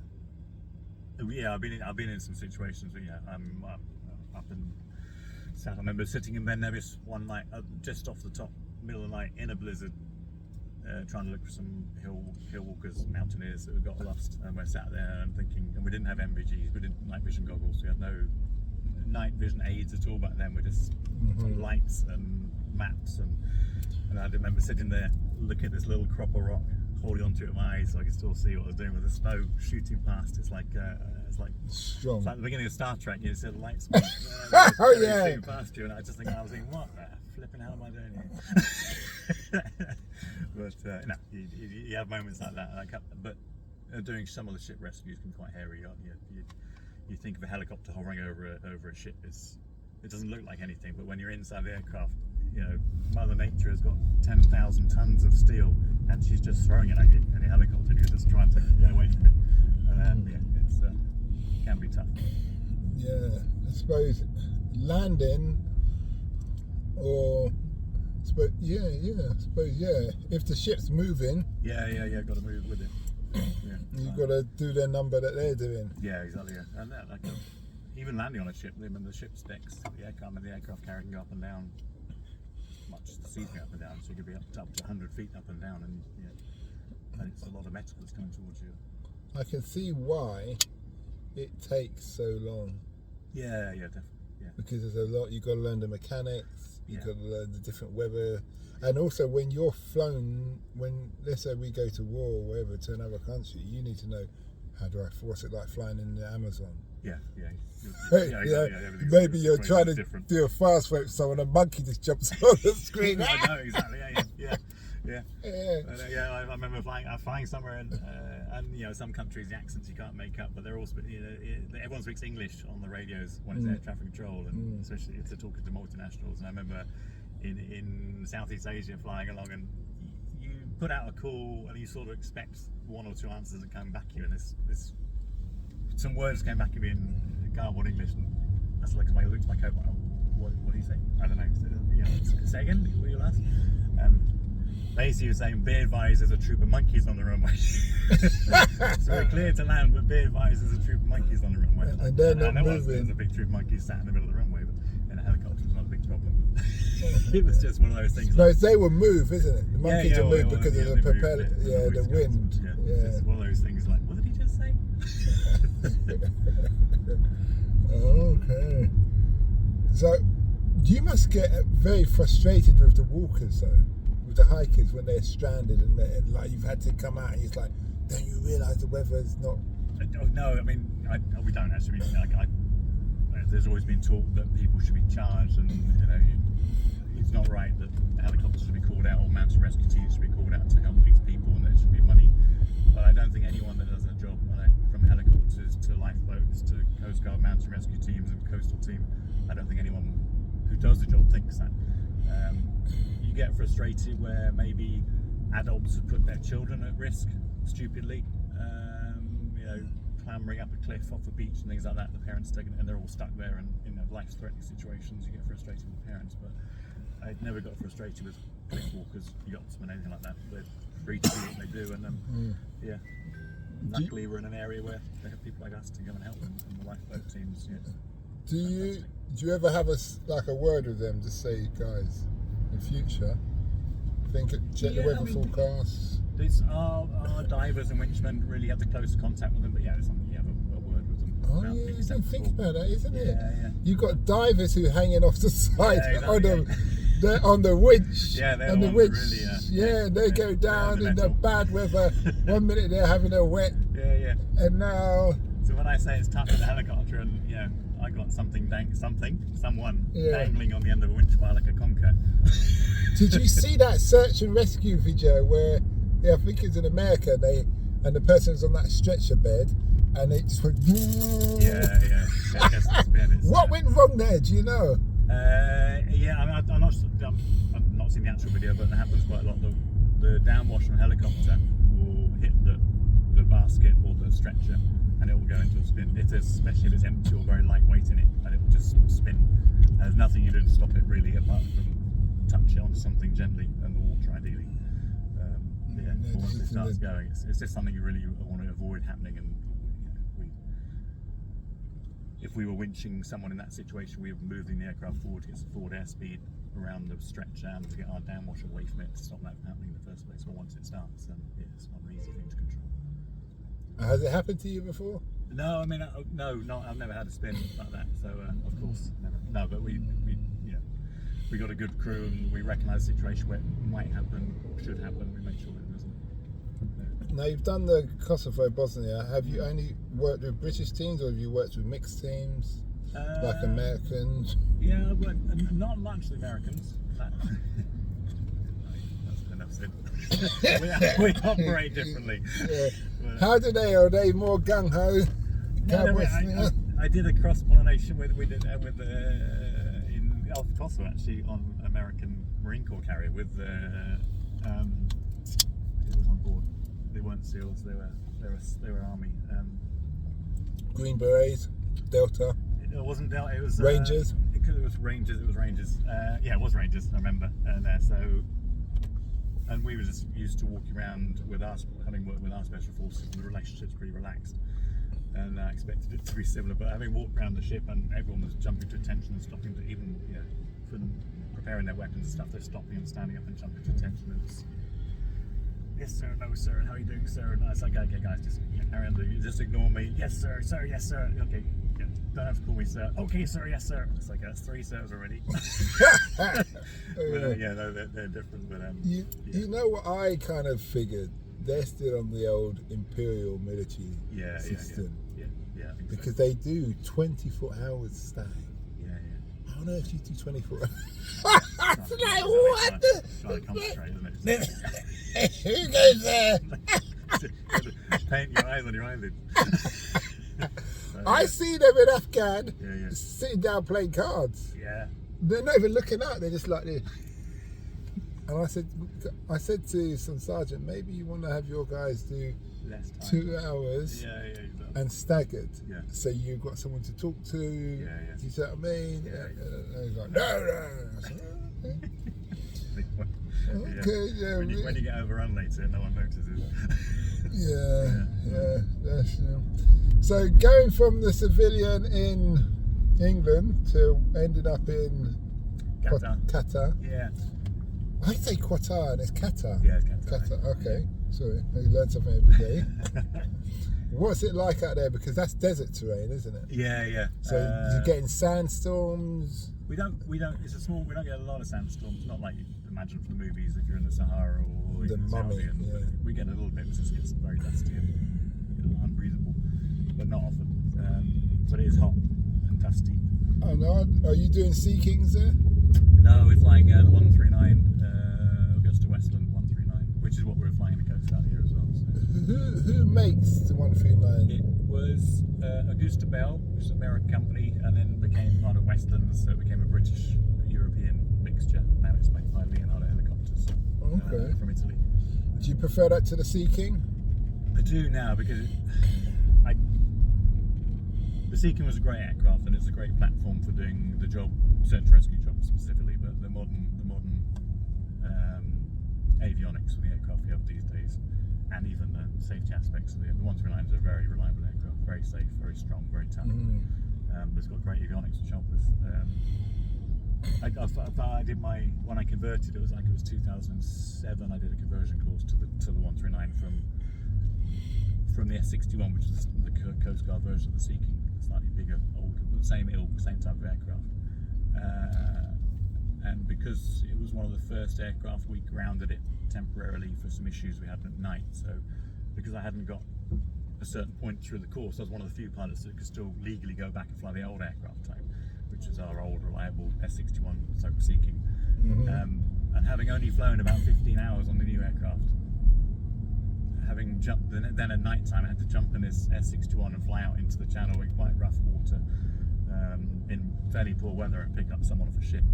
Speaker 2: Yeah, I've been in some situations where I'm up in South. I remember sitting in Ben Nevis one night, just off the top, middle of the night, in a blizzard, trying to look for some hill walkers, mountaineers that had got lost, and we're sat there and thinking, and we didn't have MVGs, we didn't night vision goggles, we had no night vision aids at all back then. We're just lights and maps, and I remember sitting there looking at this little crop of rock, holding onto it with my eyes so I could still see what I was doing with the snow shooting past. It's like
Speaker 1: strong.
Speaker 2: It's like the beginning of Star Trek. You see the lights shooting past you, and I was thinking, what the flipping hell am I doing here? But you have moments like that. But doing some of the ship rescues can be quite hairy. You think of a helicopter hovering over a ship, it doesn't look like anything, but when you're inside the aircraft, Mother Nature has got 10,000 tons of steel, and she's just throwing it at you in a helicopter, and you're just trying to get away from it. It can be tough.
Speaker 1: suppose landing or if the ship's moving,
Speaker 2: got to move with it.
Speaker 1: you've got to do their number that they're doing.
Speaker 2: Yeah, exactly. Yeah, and that, even landing on a ship, when the ship's decks, the aircraft carrier can go up and down. Much the seas go up and down, so you could be up to 100 feet up and down, and it's a lot of metal that's coming towards you.
Speaker 1: I can see why it takes so long.
Speaker 2: Yeah, definitely. Yeah.
Speaker 1: Because there's a lot, you've got to learn the mechanics, you've got to learn the different weather, and also when you're flown, let's say we go to war or wherever to another country, you need to know what's it like flying in the Amazon. Maybe you're trying to do a fast rope, so when a monkey just jumps on the screen.
Speaker 2: I know, exactly. Yeah. I remember flying somewhere, and some countries the accents you can't make up, but they're also everyone speaks English on the radios when it's air traffic control, and especially if they're talking to multinationals. And I remember in Southeast Asia flying along, and you put out a call, and you sort of expect one or two answers that come back to you, and this some words came back to me in garbled English, and I looked at my coat. What do you say? I don't know. So, say again. What you ask? And basically, you're saying, "Be advised, there's a troop of monkeys on the runway." So we're clear to land, but be advised, there's a troop of monkeys on the runway.
Speaker 1: And they're not moving.
Speaker 2: There's a big troop of monkeys sat in the middle of the runway, but in a helicopter, it's not a big problem. It was just one of those things.
Speaker 1: No, they will move, isn't it? The monkeys will move because of the propeller, the wind.
Speaker 2: It's one of those things like, what did he just say?
Speaker 1: Okay. So you must get very frustrated with the walkers, though, with the hikers when they're stranded and like you've had to come out, and it's like, don't you realise the weather's not?
Speaker 2: No, I mean, we don't actually. There's always been talk that people should be charged, and it's not right that helicopters should be called out or mountain rescue teams should be called out to help these people, and there should be money. But I don't think anyone that does a job, from helicopters to lifeboats to Coast Guard mountain rescue teams and coastal team, I don't think anyone who does the job thinks that. You get frustrated where maybe adults have put their children at risk stupidly, clambering up a cliff off a beach and things like that. The parents taking it, and they're all stuck there, and in life-threatening situations, you get frustrated with parents. But I've never got frustrated with cliff walkers, yachtsmen, anything like that. They're free to do what they do, and luckily we're in an area where they have people like us to go and help them, and the lifeboat teams.
Speaker 1: Do you ever have a word with them to say, guys, in future, check the weather forecast?
Speaker 2: Our divers and winchmen really have the close contact with them, but it's something you have a word with them.
Speaker 1: Oh yeah, you didn't think about that, isn't it?
Speaker 2: Yeah.
Speaker 1: You've got divers who are hanging off the side they're on the winch.
Speaker 2: Yeah, they're
Speaker 1: on the winch.
Speaker 2: Really,
Speaker 1: they go down in the bad weather. 1 minute they're having a wet.
Speaker 2: Yeah.
Speaker 1: And now.
Speaker 2: So when I say it's tough in the helicopter, and I got someone dangling on the end of a winch bar like a conker.
Speaker 1: Did you see that search and rescue video where? I think it's in America. And the person's on that stretcher bed, and it just went. What went wrong there? Do you know?
Speaker 2: I've not seen the actual video, but it happens quite a lot. The downwash on a helicopter will hit the basket or the stretcher, and it will go into a spin. Especially if it's empty or very lightweight in it, and it will just spin. And there's nothing you do to stop it really, apart from touch it onto something gently and the water ideally. Once it starts going, it's just something you really want to avoid happening. And if we were winching someone in that situation, we were moving the aircraft forward to get some forward airspeed around the stretcher and to get our downwash away from it to stop that from happening in the first place. But once it starts, then it's not an easy thing to control.
Speaker 1: Has it happened to you before?
Speaker 2: No, I mean, I've never had a spin like that. So of course, never. No, but we got a good crew, and we recognise the situation where it might happen, should happen. We make sure it doesn't.
Speaker 1: Now you've done the Kosovo, Bosnia. Have you only worked with British teams, or have you worked with mixed teams, like Americans?
Speaker 2: Yeah, but not much the Americans. That's enough said. we operate differently.
Speaker 1: Yeah. How do they? Are they more gung ho?
Speaker 2: I did a cross pollination in Kosovo actually on American Marine Corps carrier with who was on board. They weren't SEALs. They were Army.
Speaker 1: Green Berets, Delta.
Speaker 2: It wasn't Delta. It was
Speaker 1: Rangers.
Speaker 2: It was Rangers. It was Rangers. Yeah, it was Rangers. I remember. And we were just used to walking around with us, having worked with our special forces, and the relationship's pretty relaxed. And I expected it to be similar, but having walked around the ship and everyone was jumping to attention and stopping to even, for them preparing their weapons and stuff, they're stopping and standing up and jumping to attention. And it's, yes sir, no sir, and how are you doing sir? And I was like, okay guys, just carry on, just ignore me. Yes sir, sir, yes sir. Okay, yeah, don't have to call me sir. Okay sir, yes sir. It's like that's 3 sirs already. But, no, they're different. But
Speaker 1: you know what I kind of figured? They're still on the old imperial military system.
Speaker 2: Yeah, I think
Speaker 1: because
Speaker 2: so.
Speaker 1: they do 24 hours stay.
Speaker 2: Yeah.
Speaker 1: I don't know if you do 24 hours.
Speaker 2: It's
Speaker 1: like, what the?
Speaker 2: Trying to concentrate, isn't it?
Speaker 1: Who goes there?
Speaker 2: Paint your eyes on your eyelids.
Speaker 1: I see them in Afghan sitting down playing cards.
Speaker 2: Yeah.
Speaker 1: They're not even looking out, they're just like this. And I said to some sergeant, maybe you want to have your guys do
Speaker 2: less time.
Speaker 1: 2 hours
Speaker 2: exactly.
Speaker 1: and staggered.
Speaker 2: Yeah.
Speaker 1: So you've got someone to talk to.
Speaker 2: Yeah.
Speaker 1: Do you see what I mean? And he's like, no. Okay,
Speaker 2: when you get overrun later, no one notices.
Speaker 1: That's So going from the civilian in England to ending up in Qatar.
Speaker 2: Yeah.
Speaker 1: I say Qatar and it's Qatar.
Speaker 2: Yeah, it's Qatar.
Speaker 1: Qatar. Okay, sorry, you learn something every day. What's it like out there? Because that's desert terrain, isn't it?
Speaker 2: Yeah.
Speaker 1: So you're getting sandstorms.
Speaker 2: We don't. It's a small. We don't get a lot of sandstorms. Not like you imagine from the movies. If you're in the Sahara or
Speaker 1: The Mummy.
Speaker 2: We get a little bit. It just gets very dusty and unbreathable, but not often. But it is hot and dusty.
Speaker 1: Oh no! Are you doing Sea Kings there?
Speaker 2: No, we're flying the 139. Goes to Westland 139, which is what we're flying the Coast Guard here as well. So.
Speaker 1: Who makes the 139?
Speaker 2: It was Augusta Bell, which is an American company, and then became part of Westland, so it became a British-European mixture. Now it's made by Leonardo helicopters from Italy.
Speaker 1: Do you prefer that to the Sea King?
Speaker 2: I do now because the Sea King was a great aircraft and it's a great platform for doing the job, search and rescue job specifically. But the modern avionics of the aircraft we have these days, and even the safety aspects of the 139 is a very reliable aircraft, very safe, very strong, very tough. It's got great avionics to help us. When I converted, it was 2007. I did a conversion course to the 139 from the S61, which is the Coast Guard version of the Sea King, slightly bigger, older, but the same ilk, same type of aircraft. And because it was one of the first aircraft, we grounded it temporarily for some issues we had at night. So because I hadn't got a certain point through the course, I was one of the few pilots that could still legally go back and fly the old aircraft type, which is our old reliable S61 Sea King. And having only flown about 15 hours on the new aircraft, having jumped, then at night time I had to jump in this S61 and fly out into the channel in quite rough water in fairly poor weather and pick up someone off a ship.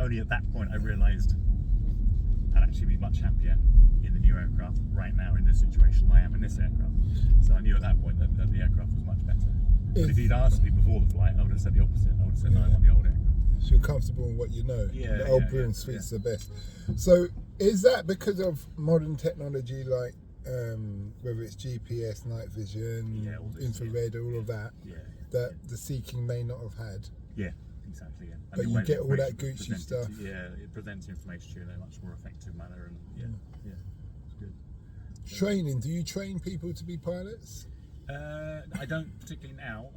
Speaker 2: Only at that point I realised I'd actually be much happier in the new aircraft right now in this situation than I am in this aircraft. So I knew at that point that the aircraft was much better. But if he'd asked me before the flight, I would have said the opposite. I would have said no, I want the old aircraft.
Speaker 1: So you're comfortable in what you know. The old broom suite's the best. So is that because of modern technology, like whether it's GPS, night vision, infrared, all of that, that the Sea King may not have had?
Speaker 2: Yeah, exactly. Yeah.
Speaker 1: But you get all that Gucci stuff.
Speaker 2: It presents information to you in a much more effective manner, and it's good.
Speaker 1: Training. Do you train people to be pilots?
Speaker 2: I don't particularly now.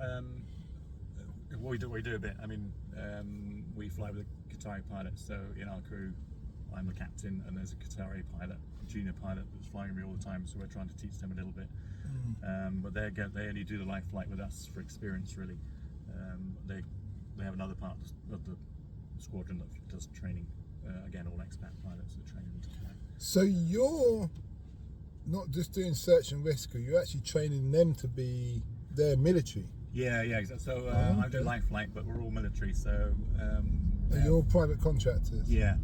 Speaker 2: We do a bit. I mean, we fly with a Qatari pilot, so in our crew, I'm the captain, and there's a Qatari pilot, a junior pilot that's flying me all the time. So we're trying to teach them a little bit. But they only do the live flight with us for experience, really. They have another part of the squadron that does training. Again, all expat pilots that train them to fly.
Speaker 1: So you're not just doing search and rescue, you're actually training them to be their military.
Speaker 2: Yeah, exactly. So I do live flight, but we're all military, so...
Speaker 1: you're all private contractors?
Speaker 2: Yeah.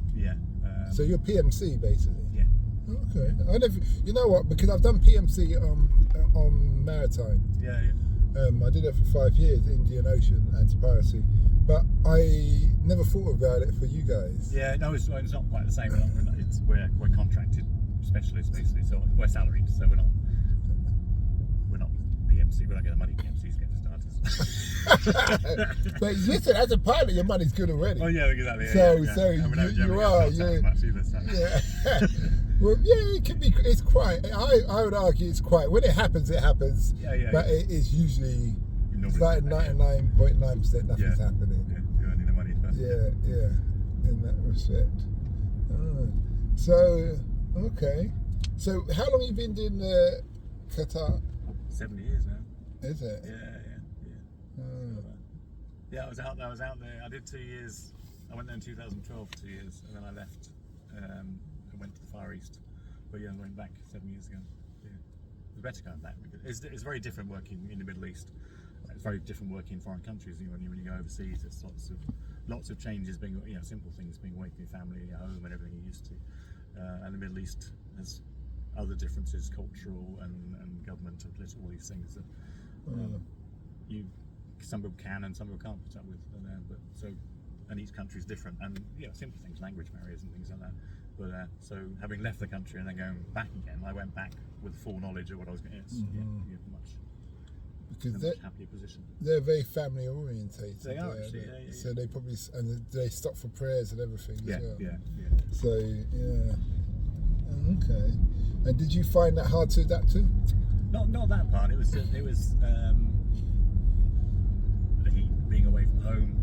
Speaker 1: So you're PMC, basically?
Speaker 2: Yeah.
Speaker 1: Okay. You know what, because I've done PMC on maritime.
Speaker 2: Yeah.
Speaker 1: I did it for 5 years, Indian Ocean anti-piracy, but I never thought about it for you guys.
Speaker 2: Yeah, no, it's not quite the same. We're contracted specialists basically, so we're salaried, so we're not PMC. We're not getting the money PMCs get for starters.
Speaker 1: But listen, as a pilot, your money's good already.
Speaker 2: Oh yeah, exactly.
Speaker 1: So
Speaker 2: And we don't
Speaker 1: you
Speaker 2: generally
Speaker 1: are.
Speaker 2: get taxed much either, so.
Speaker 1: Yeah. Well, yeah, it can be. It's quite. I would argue it's quite. When it happens, it happens.
Speaker 2: Yeah.
Speaker 1: But it is usually. It's like 99.9% nothing's happening.
Speaker 2: Yeah, you're earning the money first.
Speaker 1: Yeah. In that respect. So okay. So how long have you been doing Qatar?
Speaker 2: 7 years now.
Speaker 1: Is it?
Speaker 2: Yeah. Yeah, I was out there. I did 2 years. I went there in 2012 for 2 years, and then I left. I went to the Far East. But yeah, I went back 7 years ago. Yeah. It was better going back because it's very different working in the Middle East. It's very different working in foreign countries. When you go overseas, it's lots of changes. Being simple things, being away from your family, your home, and everything you're used to. And the Middle East has other differences, cultural and government and political, all these things that some people can and some people can't put up with. And each country is different, and simple things, language barriers and things like that. But so having left the country and then going back again, I went back with full knowledge of what I was going to.
Speaker 1: Because
Speaker 2: much happier position.
Speaker 1: They're very family orientated.
Speaker 2: They are actually, yeah.
Speaker 1: So they probably they stop for prayers and everything as well.
Speaker 2: Yeah.
Speaker 1: So okay. And did you find that hard to adapt to?
Speaker 2: Not that part. It was the heat, being away from home.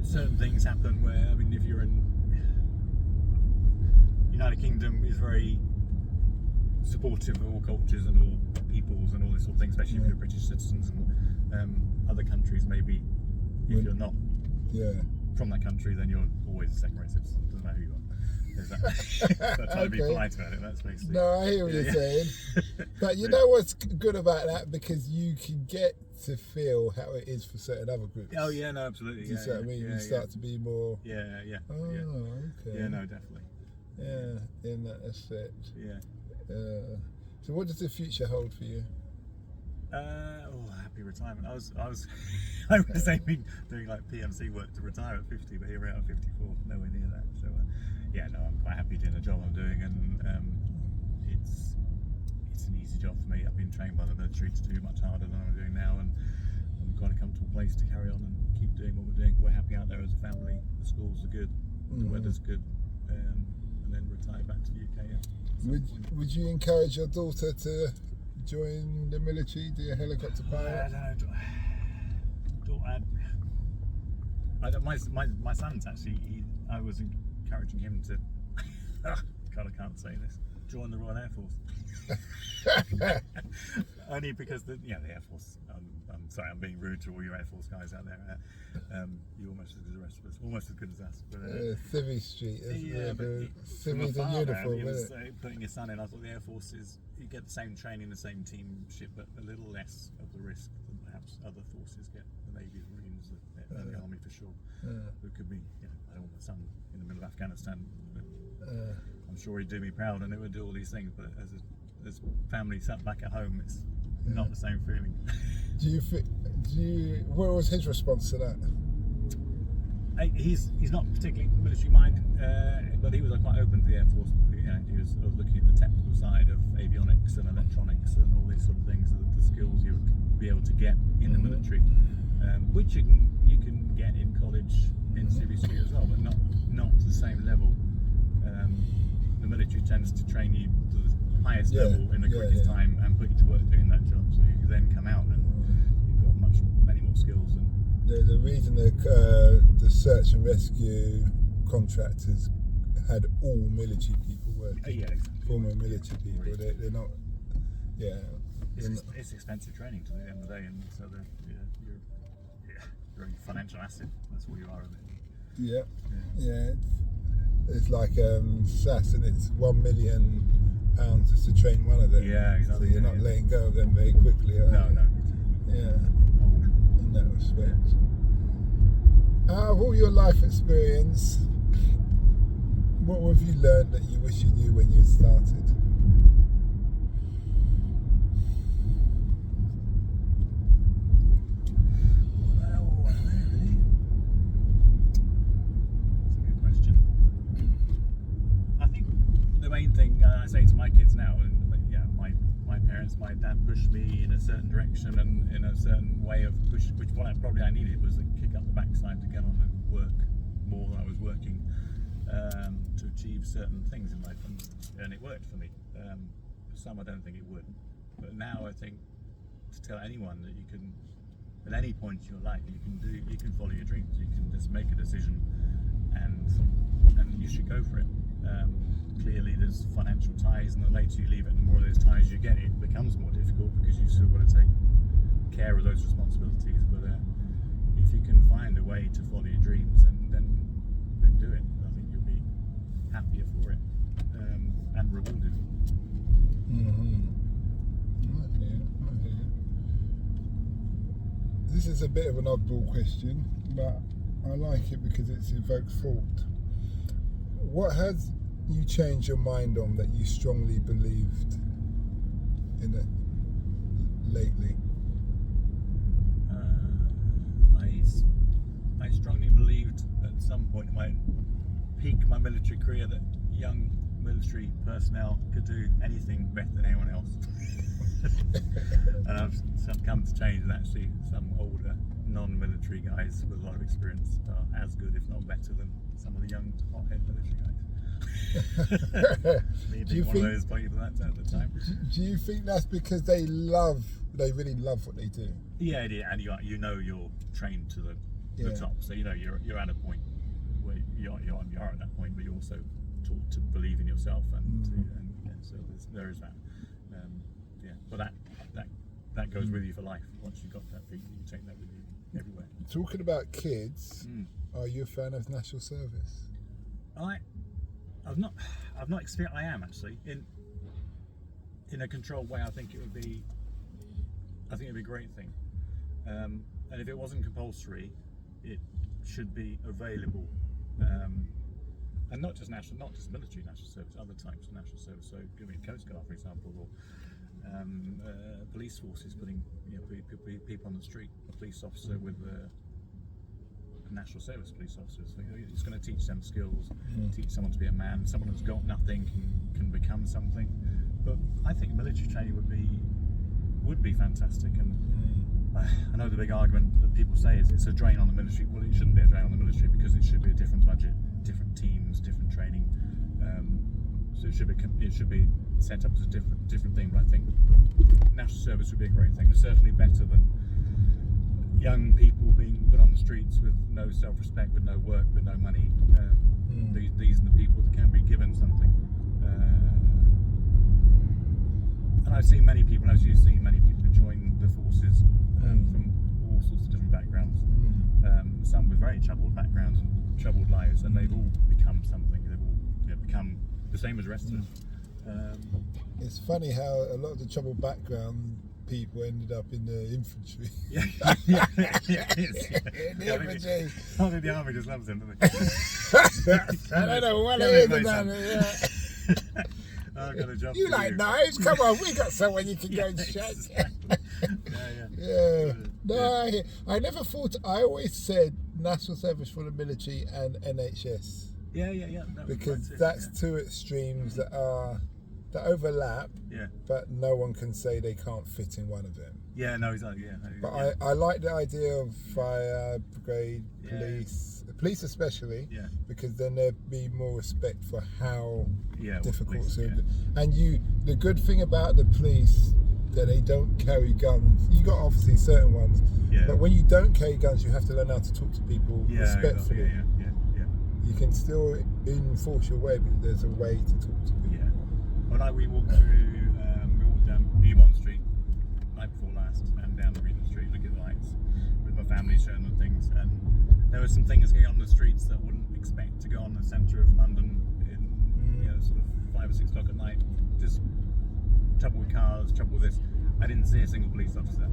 Speaker 2: Certain things happen where, if you're in United Kingdom, is very supportive of all cultures and all peoples and all this sort of thing, especially if you're British citizens. And other countries, maybe if you're not from that country, then you're always a second-rate citizen. Doesn't matter who you are. So trying to be polite about it. That's basically.
Speaker 1: No, I hear what you're saying. But you know what's good about that, because you can get to feel how it is for certain other groups.
Speaker 2: Oh yeah, no, absolutely.
Speaker 1: You see what I mean? You start to be more.
Speaker 2: Yeah.
Speaker 1: Oh, okay.
Speaker 2: Yeah, no, definitely.
Speaker 1: Yeah, in that aspect.
Speaker 2: Yeah.
Speaker 1: So what does the future hold for you?
Speaker 2: Happy retirement. I was aiming doing like PMC work to retire at 50, but here we are at 54, nowhere near that. So I'm quite happy doing the job I'm doing, and it's an easy job for me. I've been trained by the military to do much harder than I'm doing now, and I'm quite a comfortable place to carry on and keep doing what we're doing. We're happy out there as a family. The schools are good, the weather's good, and then retire back to the UK.
Speaker 1: Would you encourage your daughter to join the military, do a helicopter pilot?
Speaker 2: I don't know. My son's actually. I was encouraging him to. God, I can't say this. Join the Royal Air Force. Only because the Air Force. I'm sorry, I'm being rude to all your Air Force guys out there. You're almost as good as the rest of us, almost as good as us. But
Speaker 1: Civvy Street, Civvy's
Speaker 2: from
Speaker 1: in uniform,
Speaker 2: it was,
Speaker 1: isn't it?
Speaker 2: putting your son in, I thought the Air Force is, you get the same training, the same teamship, but a little less of the risk than perhaps other forces get. The Navy, the Marines, and the Army for sure. Who could be, I don't want my son in the middle of Afghanistan. But I'm sure he'd do me proud, and it would do all these things. But as family sat back at home, it's not the same feeling. What was his response to that? He's not particularly military minded, but he was quite open to the Air Force. He was looking at the technical side of avionics and electronics and all these sort of things, the skills you would be able to get in the military, which you can get in college in Civvy Street as well, but not to the same level. The military tends to train you to the highest level in the quickest time and put you to work doing that job, so you then come out and you've got many more skills. And
Speaker 1: the reason the search and rescue contractors had all military people working,
Speaker 2: exactly.
Speaker 1: Former military people, they're not.
Speaker 2: It's expensive training to the end of the day, and so you're a financial asset. That's what you are. It's like SAS, and it's £1 million just to train one of them. Yeah, exactly.
Speaker 1: So you're not letting go of them very quickly.
Speaker 2: No.
Speaker 1: Yeah, in that respect. Out of all your life experience, what have you learned that you wish you knew when you started?
Speaker 2: I say to my kids now, my parents, my dad pushed me in a certain direction and in a certain way of push, which what I needed was a kick up the backside to get on and work more than I was working to achieve certain things in life, and it worked for me. For some, I don't think it would, but now I think to tell anyone that you can, at any point in your life, you can follow your dreams. You can just make a decision, and you should go for it. Clearly there's financial ties, and the later you leave it, the more of those ties you get, it becomes more difficult because you've still got to take care of those responsibilities. But if you can find a way to follow your dreams, then do it. I think you'll be happier for it and rewarded.
Speaker 1: This is a bit of an oddball question, but I like it because it evokes thought. What has you changed your mind on that you strongly believed in it lately?
Speaker 2: I strongly believed at some point in my peak of my military career that young military personnel could do anything better than anyone else. And I've come to change, and actually some older non-military guys with a lot of experience are as good, if not better, than some of the young hothead military guys. Me being one of those people at the time.
Speaker 1: Do you think that's because they really love what they do?
Speaker 2: Yeah, and you're trained to the top, so you're at a point where you are at that point, but you're also taught to believe in yourself, and so there is that. But that goes with you for life. Once you've got that peak, you take that with you everywhere.
Speaker 1: Talking about kids, are you a fan of national service?
Speaker 2: I've not experienced. I am actually in a controlled way. I think it'd be a great thing. And if it wasn't compulsory, it should be available. And not just military national service, other types of national service. So, give me Coast Guard, for example, or police forces putting people on the street. A police officer with a national service police officer. So it's going to teach them skills, teach someone to be a man. Someone who's got nothing can become something. But I think military training would be fantastic. And I know the big argument that people say is it's a drain on the military. Well, it shouldn't be a drain on the military because it should be a different budget, different teams, different training. So it should be set up as a different thing. But I think national service would be a great thing. It's certainly better than young people being put on the streets with no self-respect, with no work, with no money. These are the people that can be given something. And I've seen many people, as you've seen, many people join the forces from all sorts of different backgrounds. Some with very troubled backgrounds and troubled lives, and they've all become something. They've all become the same as the rest of us.
Speaker 1: It's funny how a lot of the troubled background people ended up in the infantry. The infantry.
Speaker 2: I think the army just loves them, don't they?
Speaker 1: I don't know what it is about it.
Speaker 2: I've got a job.
Speaker 1: You like knives? Come on, we got someone you can go and check. No, I never thought. I always said national service for the military and NHS.
Speaker 2: Yeah.
Speaker 1: Because that's two extremes that overlap.
Speaker 2: Yeah.
Speaker 1: But no one can say they can't fit in one of them.
Speaker 2: Yeah, no, exactly. Yeah.
Speaker 1: But I like the idea of fire brigade, police especially.
Speaker 2: Yeah.
Speaker 1: Because then there'd be more respect for how difficult
Speaker 2: police,
Speaker 1: it is. And the good thing about the police, that they don't carry guns. You got obviously certain ones, but when you don't carry guns, you have to learn how to talk to people respectfully.
Speaker 2: Yeah.
Speaker 1: You can still enforce your way, but there's a way to talk to people.
Speaker 2: Yeah. Well, we walked down Newmont Street night before last, and down the Regent Street, looking at the lights with my family, showing them things, and there were some things going on the streets that I wouldn't expect to go on in the centre of London in sort of 5 or 6 o'clock at night. Just trouble with cars, trouble with this. I didn't see a single police officer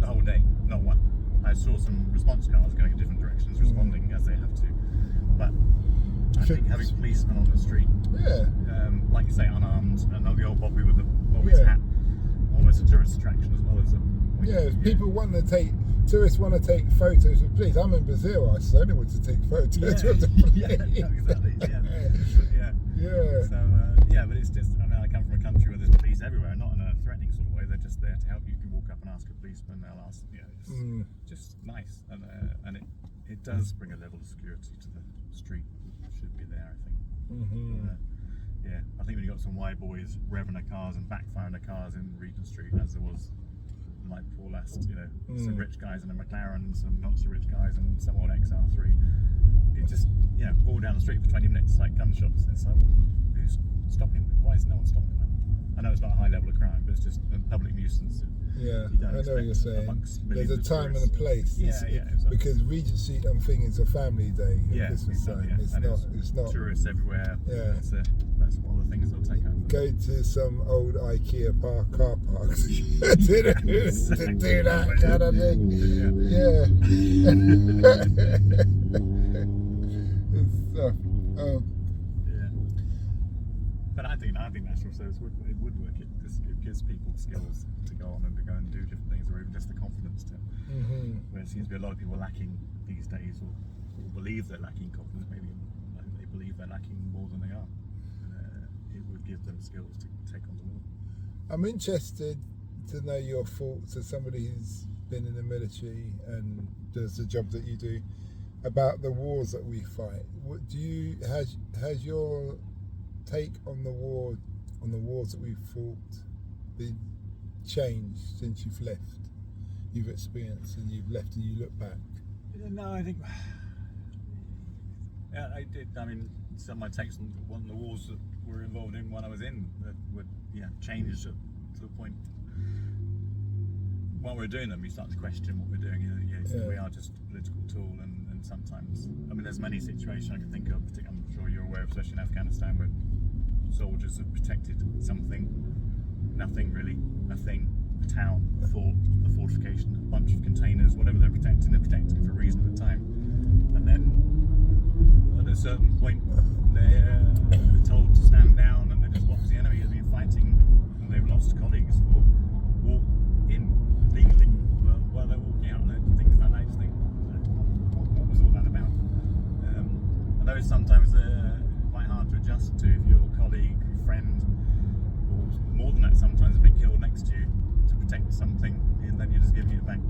Speaker 2: the whole day, not one. I saw some response cars going in different directions, responding as they have to. But I think having policemen on the street, like you say, unarmed, and not the old Bobby with Bobby's hat, almost a tourist attraction as well as a
Speaker 1: people want to take. Tourists want to take photos with police. I'm in Brazil. I certainly want to take photos with the police.
Speaker 2: Exactly. Yeah. So, but it's just. I mean, everywhere, not in a threatening sort of way. They're just there to help you. You can walk up and ask a policeman. They'll ask, it's just nice, and it does bring a level of security to the street. It should be there, I think. Yeah, I think when you got some white boys revving their cars and backfiring their cars in Regent Street, as there was the night before last, some rich guys in a McLaren, some not so rich guys, and some old XR3. It just, all down the street for 20 minutes, like gunshots. It's like, who's stopping them? Why is no one stopping them? I know it's not a high level of crime, but it's just a public nuisance.
Speaker 1: Yeah, I know what you're saying. There's a time and a place.
Speaker 2: Exactly.
Speaker 1: Because Regent Street, I'm thinking, it's a family day. Christmas time.
Speaker 2: Yeah.
Speaker 1: It's not
Speaker 2: tourists everywhere.
Speaker 1: Yeah.
Speaker 2: That's one of the things they'll take over.
Speaker 1: Go to some old IKEA car parks to do that kind of thing. Yeah. Good stuff.
Speaker 2: But I think national service would work. It gives people skills to go on and to go and do different things, or even just the confidence to. Where it seems to be a lot of people lacking these days, or believe they're lacking confidence. Maybe they believe they're lacking more than they are. It would give them skills to take on the world.
Speaker 1: I'm interested to know your thoughts as somebody who's been in the military and does the job that you do about the wars that we fight. What has your take on the wars that we've fought been changed since you've left? You've experienced and you've left and you look back.
Speaker 2: No, I think I did. I mean, some of my takes on one of the wars that we're involved in when I was in that would change to the point while we're doing them you start to question what we're doing. We are just a political tool, and sometimes, I mean, there's many situations I can think of. I'm sure you're aware of, especially in Afghanistan, where soldiers have protected something, nothing really, a thing, a town, a fort, a fortification, a bunch of containers, whatever they're protecting for a reason at the time. And then at a certain point, they're told to stand down, and they just watch the enemy has been fighting, and they've lost colleagues for walk in legally while they're walking out, and things like that. I just think, what was all that about? I know sometimes they're quite hard to adjust to if your colleague, friend, or more than that, sometimes has been killed next to you to protect something, and then you're just giving it back.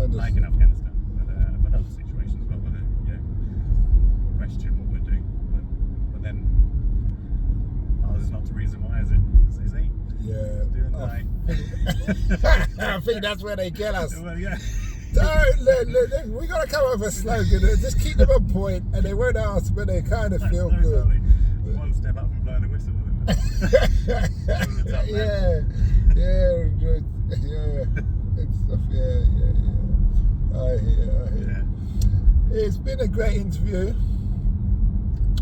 Speaker 2: Like in Afghanistan, but other situations as well, where they question what we're doing. But then, there's not a reason why, is it? Is he?
Speaker 1: Yeah. I think that's where they get us.
Speaker 2: Well, yeah.
Speaker 1: We got to come up with a slogan. Just keep them on point, and they won't ask, but they kind of feel good.
Speaker 2: One step up from blowing the whistle, isn't it?
Speaker 1: Yeah. It's stuff. Yeah. I hear. It's been a great interview.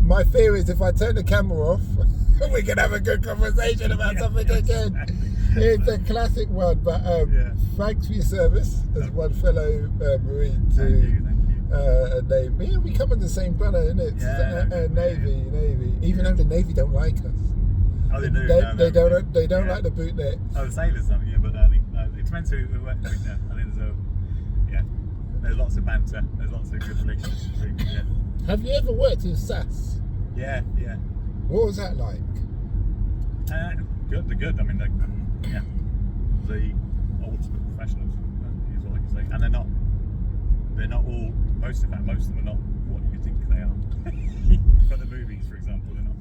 Speaker 1: My theory is if I turn the camera off, we can have a good conversation about something again. It's a classic one, but thanks for your service as one fellow Marine to a Navy. Yeah, we come in the same brother, isn't it? Navy. Even though the Navy don't like us.
Speaker 2: Oh, they do.
Speaker 1: They don't like the bootlet.
Speaker 2: Oh, the sailors don't, but I think it depends who works with. I think there's lots of banter. There's lots of good relationships between people.
Speaker 1: Have you ever worked in SAS?
Speaker 2: Yeah.
Speaker 1: What was that like?
Speaker 2: Good. They're good. I mean, the ultimate professionals is all I can say. And they're not all. Most of them are not what you think they are. For the movies, for example, they're not.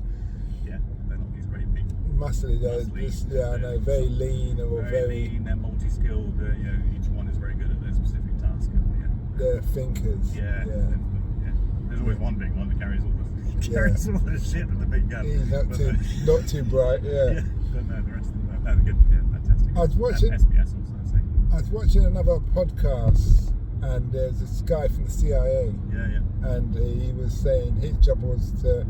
Speaker 2: Yeah, they're not these great big.
Speaker 1: Muscly, I know, very lean or very
Speaker 2: lean. They're multi-skilled. Each one is very good at their specific task.
Speaker 1: They're thinkers.
Speaker 2: Yeah. There's always one big one that carries all the shit with the big gun.
Speaker 1: He's not too bright. Yeah.
Speaker 2: But no, the rest of them are good. Yeah, fantastic.
Speaker 1: I was watching
Speaker 2: SBS also.
Speaker 1: I was watching another podcast, and there's this guy from the CIA. And he was saying his job was to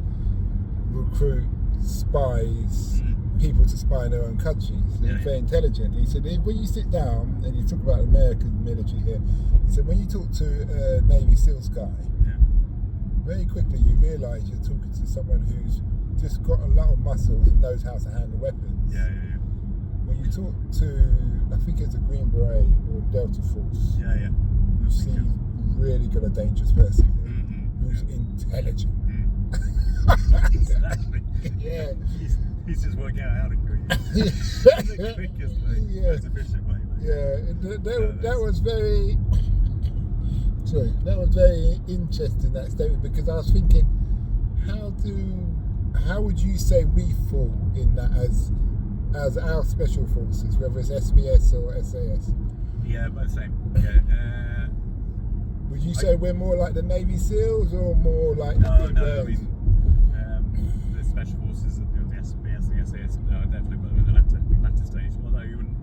Speaker 1: recruit spies, people to spy in their own countries. They're very intelligent. He said, when you sit down and you talk about American military here, he said, when you talk to a Navy SEALs guy, very quickly you realise you're talking to someone who's just got a lot of muscles and knows how to handle weapons. When you talk to, I think it's a Green Beret or Delta Force, you see really got a dangerous person who's intelligent.
Speaker 2: Exactly.
Speaker 1: Yeah.
Speaker 2: He's just working out how to kill you. The quickest way,
Speaker 1: Yeah.
Speaker 2: most efficient way.
Speaker 1: That was very. Sorry, that was very interesting, that statement, because I was thinking, how would you say we fall in that as our special forces, whether it's SBS or SAS?
Speaker 2: Yeah, but same. Yeah.
Speaker 1: Would you say we're more like the Navy SEALs or more like
Speaker 2: No,
Speaker 1: the big
Speaker 2: I
Speaker 1: guys?
Speaker 2: mean, the special forces, the SBS and the SAS, definitely in the latter stage. Although you wouldn't.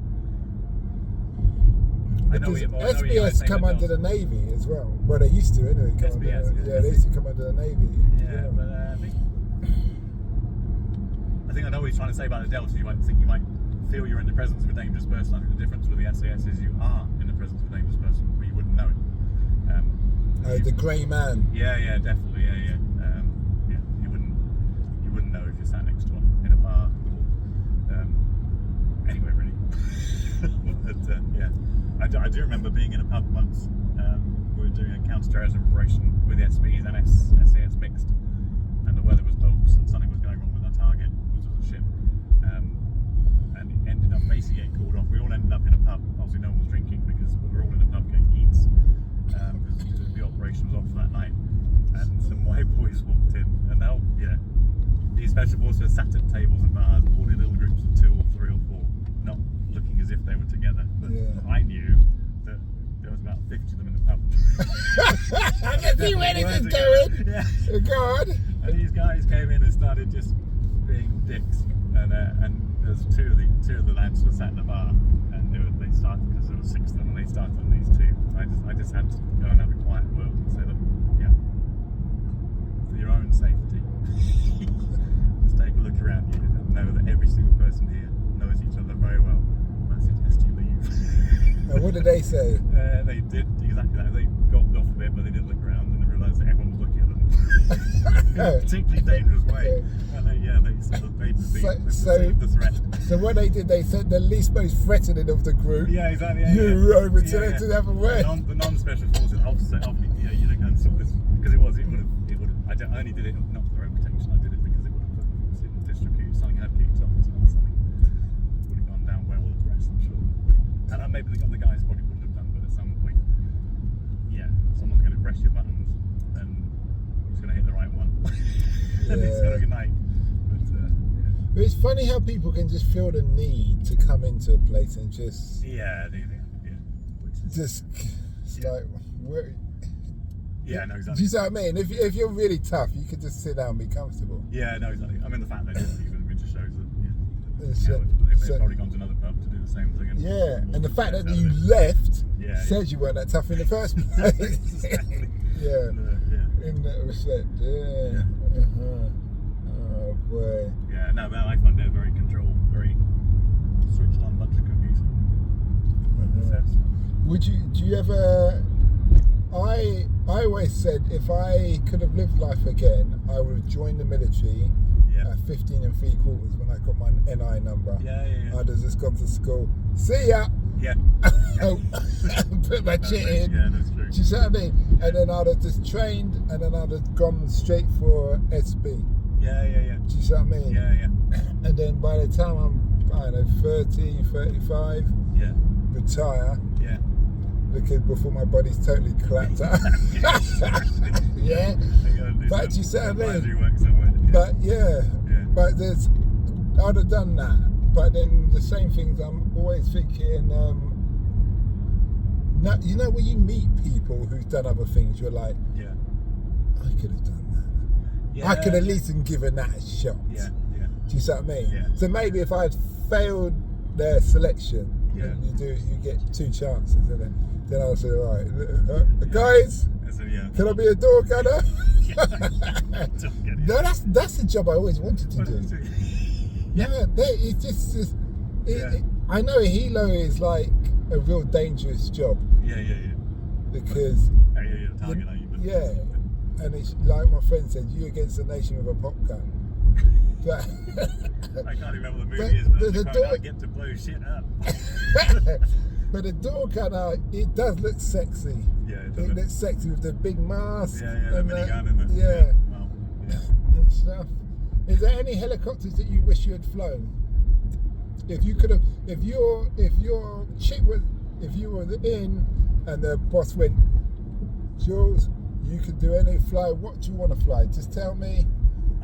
Speaker 2: I know
Speaker 1: Because
Speaker 2: what you guys
Speaker 1: SBS
Speaker 2: say
Speaker 1: come
Speaker 2: that
Speaker 1: under
Speaker 2: does.
Speaker 1: the Navy as well. Well, they used to anyway.
Speaker 2: SBS, yeah.
Speaker 1: They used to come under the Navy.
Speaker 2: Yeah, but I think I know what he's trying to say about the Delta. You might feel you're in the presence of a dangerous person. I think the difference with the SAS is you are in the presence of a dangerous person, but you wouldn't know it.
Speaker 1: The grey man.
Speaker 2: Yeah, definitely, yeah. You wouldn't know if you're sat next to one in a bar or anywhere really. But yeah, I do remember being in a pub once. We were doing a counter-terrorism operation with the SBs and SAS mixed, and the weather was dogs, and something was going wrong with our target, which was a ship, and it ended up basically getting called off. We all ended up in a pub. Obviously, no one was drinking because we were all in the pub getting eats. Because the operation was off that night, and some white boys walked in, and these special forces sat at tables and bars, all in little groups of 2 or 3 or 4, not looking as if they were together. But I knew that there was about 50 of them in the pub.
Speaker 1: I can see where this is going.
Speaker 2: Yeah.
Speaker 1: Go on.
Speaker 2: And these guys came in and started just being dicks, and there's two of the lads were sat in the bar, and they started, because there were 6 of them, and they started on these 2. I just had to go and have a quiet word and say, look, yeah, for your own safety, just take a look around you and know that every single person here knows each other very well. I suggest you leave.
Speaker 1: And what did they say?
Speaker 2: They did exactly that. They got off a bit, but they did look around and they realised that everyone was looking at them in a particularly dangerous way. And they sort of made perceived the threat.
Speaker 1: So what they did, they sent the least most threatening of the group.
Speaker 2: Yeah, exactly. Yeah,
Speaker 1: you over to them to have a word.
Speaker 2: The non-special forces officer, you don't go and sort this, because it would have. I only did it not for their own protection. I did it because it would have distributed something had kicked off, something would have gone down well with the rest, I'm sure. And maybe the guys probably wouldn't have done, but at some point, someone's going to press your buttons, and he's going to hit the right one, and it's going to ignite.
Speaker 1: But it's funny how people can just feel the need to come into a place and just like where.
Speaker 2: Yeah, no, exactly.
Speaker 1: Do you see what I mean? If you're really tough, you could just sit down and be comfortable.
Speaker 2: Yeah, no, exactly. I mean, the fact that it just shows that they've probably gone to another pub to do the same thing.
Speaker 1: And the fact that you left says you weren't that tough in the first place.
Speaker 2: Exactly.
Speaker 1: In that respect, Oh boy.
Speaker 2: Yeah, no, but I find they're very controlled, very switched on bunch of cookies.
Speaker 1: Do you ever? I always said if I could have lived life again, I would have joined the military at 15 3/4 when I got my NI number. I'd have just gone to school. See ya.
Speaker 2: Yeah.
Speaker 1: Put my shit in.
Speaker 2: Yeah, that's true.
Speaker 1: Do you see what I mean? And then I'd have just trained, and then I'd have gone straight for SB.
Speaker 2: Yeah.
Speaker 1: Do you see what I mean?
Speaker 2: Yeah.
Speaker 1: And then by the time I'm, I don't know, 30, 35, retire.
Speaker 2: Yeah.
Speaker 1: Because before my body's totally clapped out. Yeah. But you see what I mean? But but I'd have done that. But then the same things, I'm always thinking, you know, when you meet people who've done other things, you're like, I could have done that. I could at least have given that a shot. Do you see what I mean?
Speaker 2: Yeah.
Speaker 1: So maybe if I'd failed their selection, you get 2 chances, isn't it? Then I'll say, all right, guys, can I be a door gunner? No, that's the job I always wanted to do. It's just I know a helo is like a real dangerous job. Because and it's like my friend said, you against the nation with a pop gun. But
Speaker 2: I can't remember what the movie is, but the door, I get to blow shit up.
Speaker 1: But the door gunner, it does look sexy. It looks sexy with the big mask.
Speaker 2: The minigun and
Speaker 1: and stuff. Is there any helicopters that you wish you had flown? If you could have, if your chick was, if you were in and the boss went, Jules, you could do any fly. What do you want to fly? Just tell me.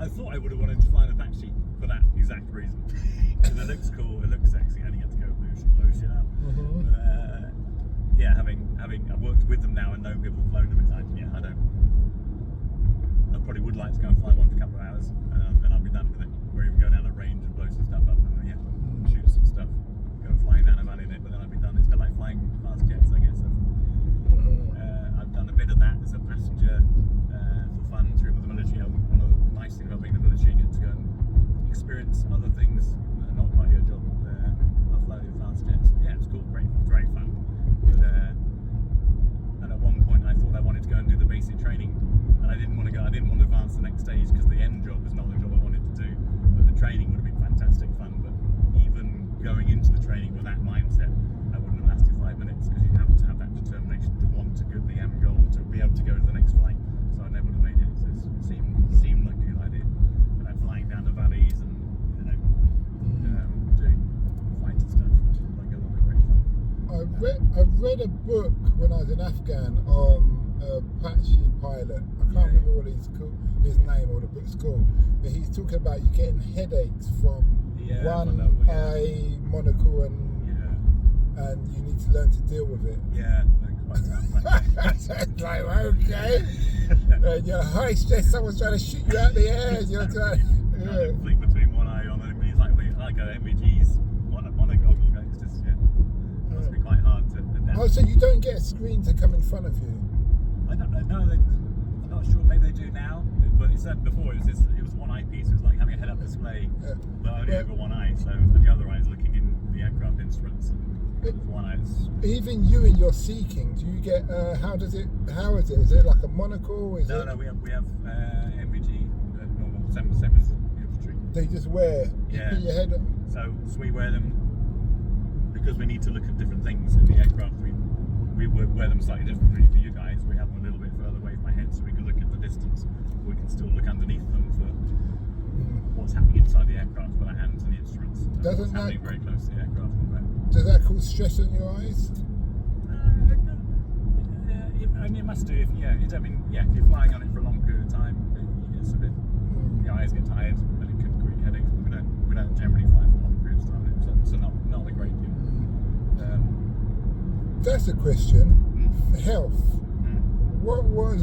Speaker 2: I thought I would have wanted to fly an Apache for that exact reason. Because it looks cool, it looks sexy, and you get to go blow shit out.
Speaker 1: Mm-hmm.
Speaker 2: But, yeah, having I've worked with them now and know people have flown them. It's like, yeah, I probably would like to go and fly one for a couple of hours, and I'll be done with it. Or even go down a range and blow some stuff up, and yeah, shoot some stuff, go flying down a valley in it, but then I'll be done. It's a bit like flying fast jets, I guess. I've done a bit of that as a passenger for fun through the military. One of the nice things about being in the military, you get to go and experience other things that are not part of your job. I've flown in fast jets. Yeah, it's cool, great fun. But, and at one point I thought I wanted to go and do the basic training, and I didn't want to advance the next stage because the end job was not the job I wanted to do. But the training would have been fantastic fun. But even going into the training with that mindset, I wouldn't have lasted 5 minutes, because you have to have that determination to want to go to the end goal, to be able to go to the next flight. So I never would have made it. It seemed like a good idea. And I'm flying down the valleys and doing fighter stuff. Like a lot of great fun.
Speaker 1: I read a book when I was in Afghan on Apache pilot. I can't remember what his name or the book's called, but he's talking about you getting headaches from one eye monocle and you need to learn to deal with it.
Speaker 2: Yeah,
Speaker 1: It's like, okay. You're high stress, someone's trying to shoot you out the air, and you're trying.
Speaker 2: Yeah. Flick between one eye on it. It's like an MVG's monogoggle. It's just, yeah. It must be quite hard to adapt.
Speaker 1: Oh, so you don't get a screen to come in front of you?
Speaker 2: I don't know. I'm not sure. Maybe they do now. But it said before it was one eyepiece. It was like having a head-up display, but only over one eye. So the other eye is looking in the aircraft instruments. And one eye is.
Speaker 1: Even you in your seeking, do you get? How is it? Is it like a monocle?
Speaker 2: No. We have MVG, normal same as infantry.
Speaker 1: They just wear.
Speaker 2: Yeah.
Speaker 1: Put your head up.
Speaker 2: So we wear them because we need to look at different things in the aircraft. We wear them slightly differently for you guys. We have them a little bit further away from my head, so we can look at the distance. We can still look underneath them for what's happening inside the aircraft with our hands and the instruments.
Speaker 1: Doesn't
Speaker 2: what's happening very close to the aircraft.
Speaker 1: Does that cause stress on your eyes?
Speaker 2: I mean, it must do. If you're flying on it for a long period of time, it gets a bit. Your eyes get tired, and it could create headaches. But we don't generally fly for long periods of time, so not a great deal.
Speaker 1: That's a question. Health. What was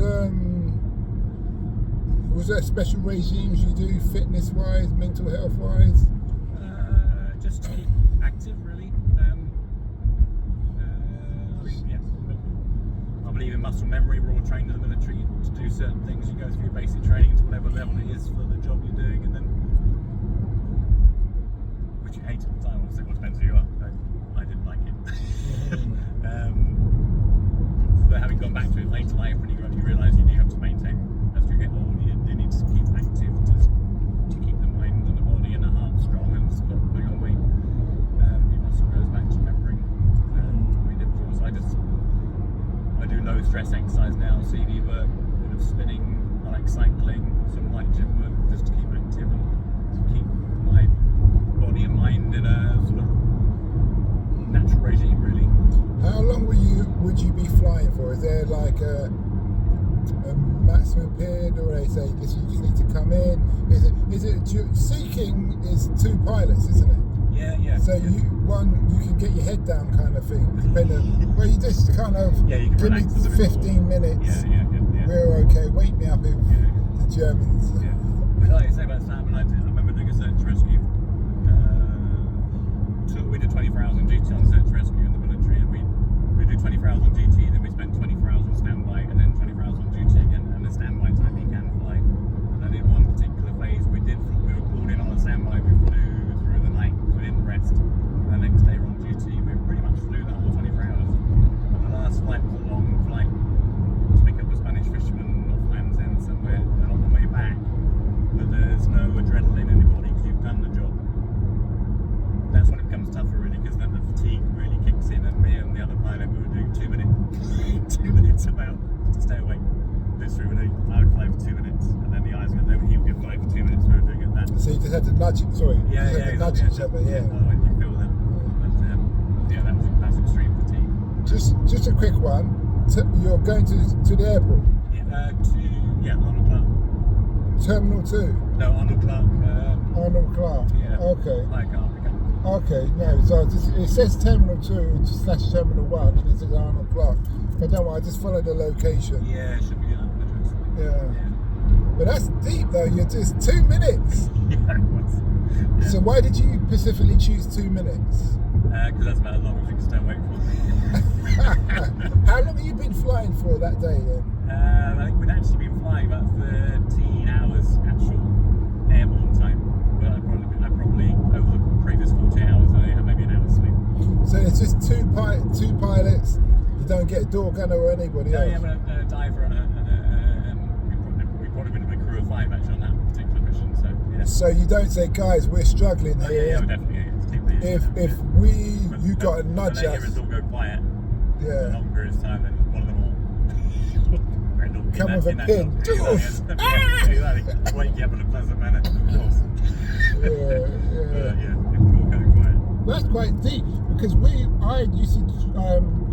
Speaker 1: there special regimes you do, fitness-wise, mental health-wise?
Speaker 2: Just to keep active, really. I believe in muscle memory. We're all trained in the military to do certain things. You go through your basic training to whatever level it is for the job you're doing, and then, which you hate at the time. Obviously, it depends who you are. I didn't like it. But having gone back to it later life, when you realise you do have to maintain as you get older, you need to keep active to keep the mind and the body and the heart strong and stop putting on weight. Your muscle goes back to remembering. So I do low stress exercise now, CV work, a bit of spinning, I like cycling, some light gym work, just to keep active and to keep my body and mind in a sort of natural regime, really.
Speaker 1: How long would you be flying for? Is there like a maximum period, or they say this you just need to come in? Is it seeking is 2 pilots, isn't it?
Speaker 2: Yeah.
Speaker 1: So you can get your head down kind of thing. Depending, well, you just kind of
Speaker 2: you can
Speaker 1: give me 15 minutes.
Speaker 2: Yeah.
Speaker 1: We're okay. Wake me up if the Germans.
Speaker 2: Yeah. But like you say about Sam, I remember doing a search and rescue. We did 24 hours on duty on search and rescue in the military, and we do 24 hours on duty, then we spent 24 hours on standby, and then 24 hours on duty again, and the standby time you can fly. And then in one particular phase, we were called in on the standby, we flew through the night, we didn't rest. And the next day we're on duty, we pretty much flew the whole 24 hours. And the last flight was a long flight to pick up a Spanish fisherman off Land's End somewhere, and on the way back, but there's no adrenaline in the body because you've done the job. That's when it becomes tougher, really, because then the fatigue really kicks in, and me and the other pilot, we were doing 2 minutes about to stay awake. Literally, I would fly for 2 minutes, and then the eyes he would get fly for 2 minutes. We were doing it that.
Speaker 1: So you just had to nudge it. Sorry,
Speaker 2: Yeah,
Speaker 1: you just had to nudge each other. Yeah.
Speaker 2: Otherwise you feel them. But yeah, that's extreme fatigue.
Speaker 1: Just a quick one. You're going to the airport.
Speaker 2: Arnold Clark.
Speaker 1: Terminal 2.
Speaker 2: No, Arnold Clark.
Speaker 1: Arnold Clark.
Speaker 2: Yeah.
Speaker 1: Okay.
Speaker 2: Like
Speaker 1: Okay. No. So it says Terminal 2/Terminal 1, and it says Arnold Clark. But don't worry, I just followed the location.
Speaker 2: Yeah, it should be that address.
Speaker 1: Yeah. But that's deep though. You're just 2 minutes.
Speaker 2: Yeah, it was. Yeah.
Speaker 1: So why did you specifically choose 2 minutes?
Speaker 2: Because that's about as long as you can stay awake for.
Speaker 1: How long have you been flying for that day then?
Speaker 2: I think we'd actually been flying about 13 hours actual airborne time. But I probably over the previous 48 hours, I had maybe an hour's sleep.
Speaker 1: So it's just two pilots. You don't get a door gunner or anybody else.
Speaker 2: Yeah, but a diver and we probably would have been a crew of 5 actually on that particular mission. So yeah.
Speaker 1: So you don't say, guys, we're struggling here.
Speaker 2: Yeah, definitely. Yeah,
Speaker 1: If you got to nudge us.
Speaker 2: They hear us all go quiet.
Speaker 1: Yeah.
Speaker 2: For a long period of time, then one of them will
Speaker 1: come with a pin.
Speaker 2: Exactly. Wake you up in a pleasant manner, of course.
Speaker 1: Yeah.
Speaker 2: If we all go quiet.
Speaker 1: That's quite deep because I used to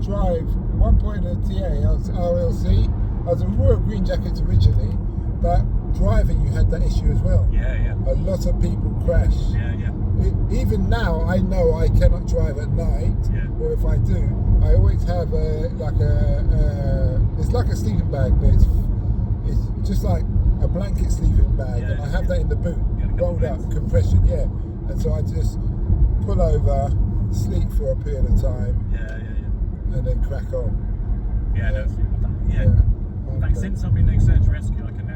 Speaker 1: drive one point in the TA. I was RLC. I was a Royal Green Jacket originally, but driving you had that issue as well.
Speaker 2: Yeah.
Speaker 1: A lot of people crash.
Speaker 2: Yeah.
Speaker 1: Even now, I know I cannot drive at night, or if I do, I always have it's like a sleeping bag, but it's just like a blanket sleeping bag, and I have that in the boot, rolled up, compression, and so I just pull over, sleep for a period of time, and then crack on.
Speaker 2: In fact, since I've been doing search and rescue, I can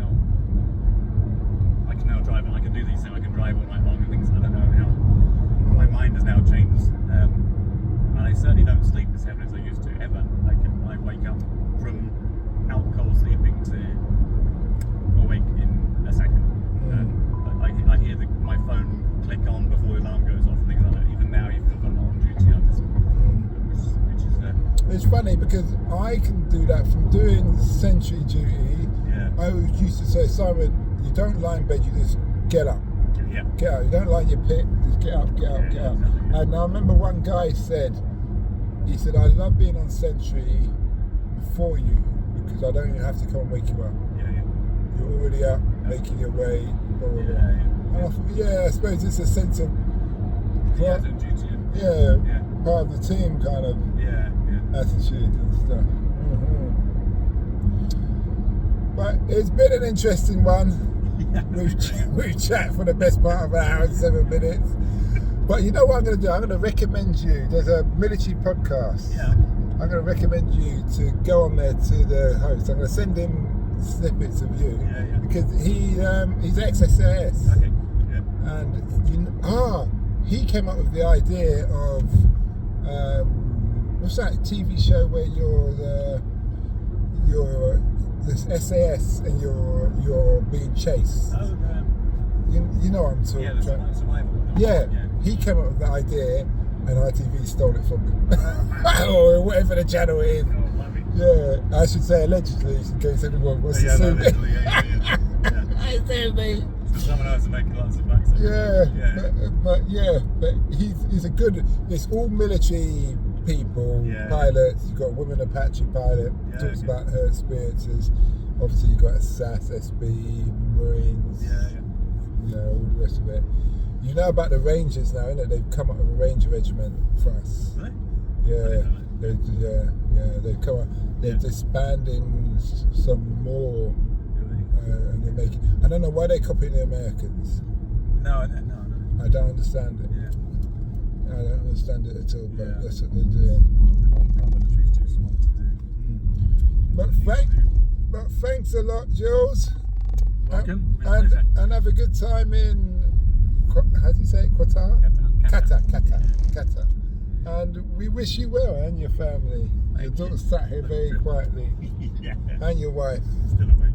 Speaker 2: now drive, and I can do these things. I can drive all night long and things. I don't know how my mind has now changed, and I certainly don't sleep as heavily as I used to ever. I wake up from alcohol sleeping to awake in a second. I hear my phone click on before the alarm goes off and things like that. Even now, even if I'm not on duty, which is
Speaker 1: It's funny because I can do that from doing sentry duty. I always used to say, Simon, you don't lie in bed, you just get up. Get out. You don't lie in your pit, just get up. Exactly. And I remember one guy said, I love being on sentry for you because I don't even have to come and wake you up. You're already up, making your way, blah, blah, blah. And I thought, I suppose it's a sense of part of the team kind of attitude and stuff. But it's been an interesting one. We've chatted for the best part of an hour and 7 minutes. But you know what I'm going to do? I'm going to recommend you. There's a military podcast. I'm going to recommend you to go on there to the host. I'm going to send him snippets of you because he's ex-SAS.
Speaker 2: Okay.
Speaker 1: And he came up with the idea of what's that TV show where you're this SAS and you're being chased. You know what I'm talking about. Survival. He came up with the idea and ITV stole it from him. Or whatever the channel is. I should say allegedly in case anyone wants to sue me. I said me.
Speaker 2: So someone else is making lots of bucks.
Speaker 1: But he's a good. It's all military people, pilots. You've got a woman Apache pilot. Talks about her experiences. Obviously, you've got a SAS, SB, Marines. All the rest of it. You know about the Rangers now, innit? They've come up with a Ranger regiment for us.
Speaker 2: Really?
Speaker 1: They've come up. They're disbanding some more, and they're making. I don't know why they're copying the Americans.
Speaker 2: No.
Speaker 1: I don't understand it. I don't understand it at all, but that's what they're doing.
Speaker 2: The military's too small to do.
Speaker 1: But thanks a lot, Jules.
Speaker 2: Welcome.
Speaker 1: And have a good time in. How do you say it? Qatar? Qatar. And we wish you well and your family. Your daughter sat here very quietly. And your wife.
Speaker 2: Still awake.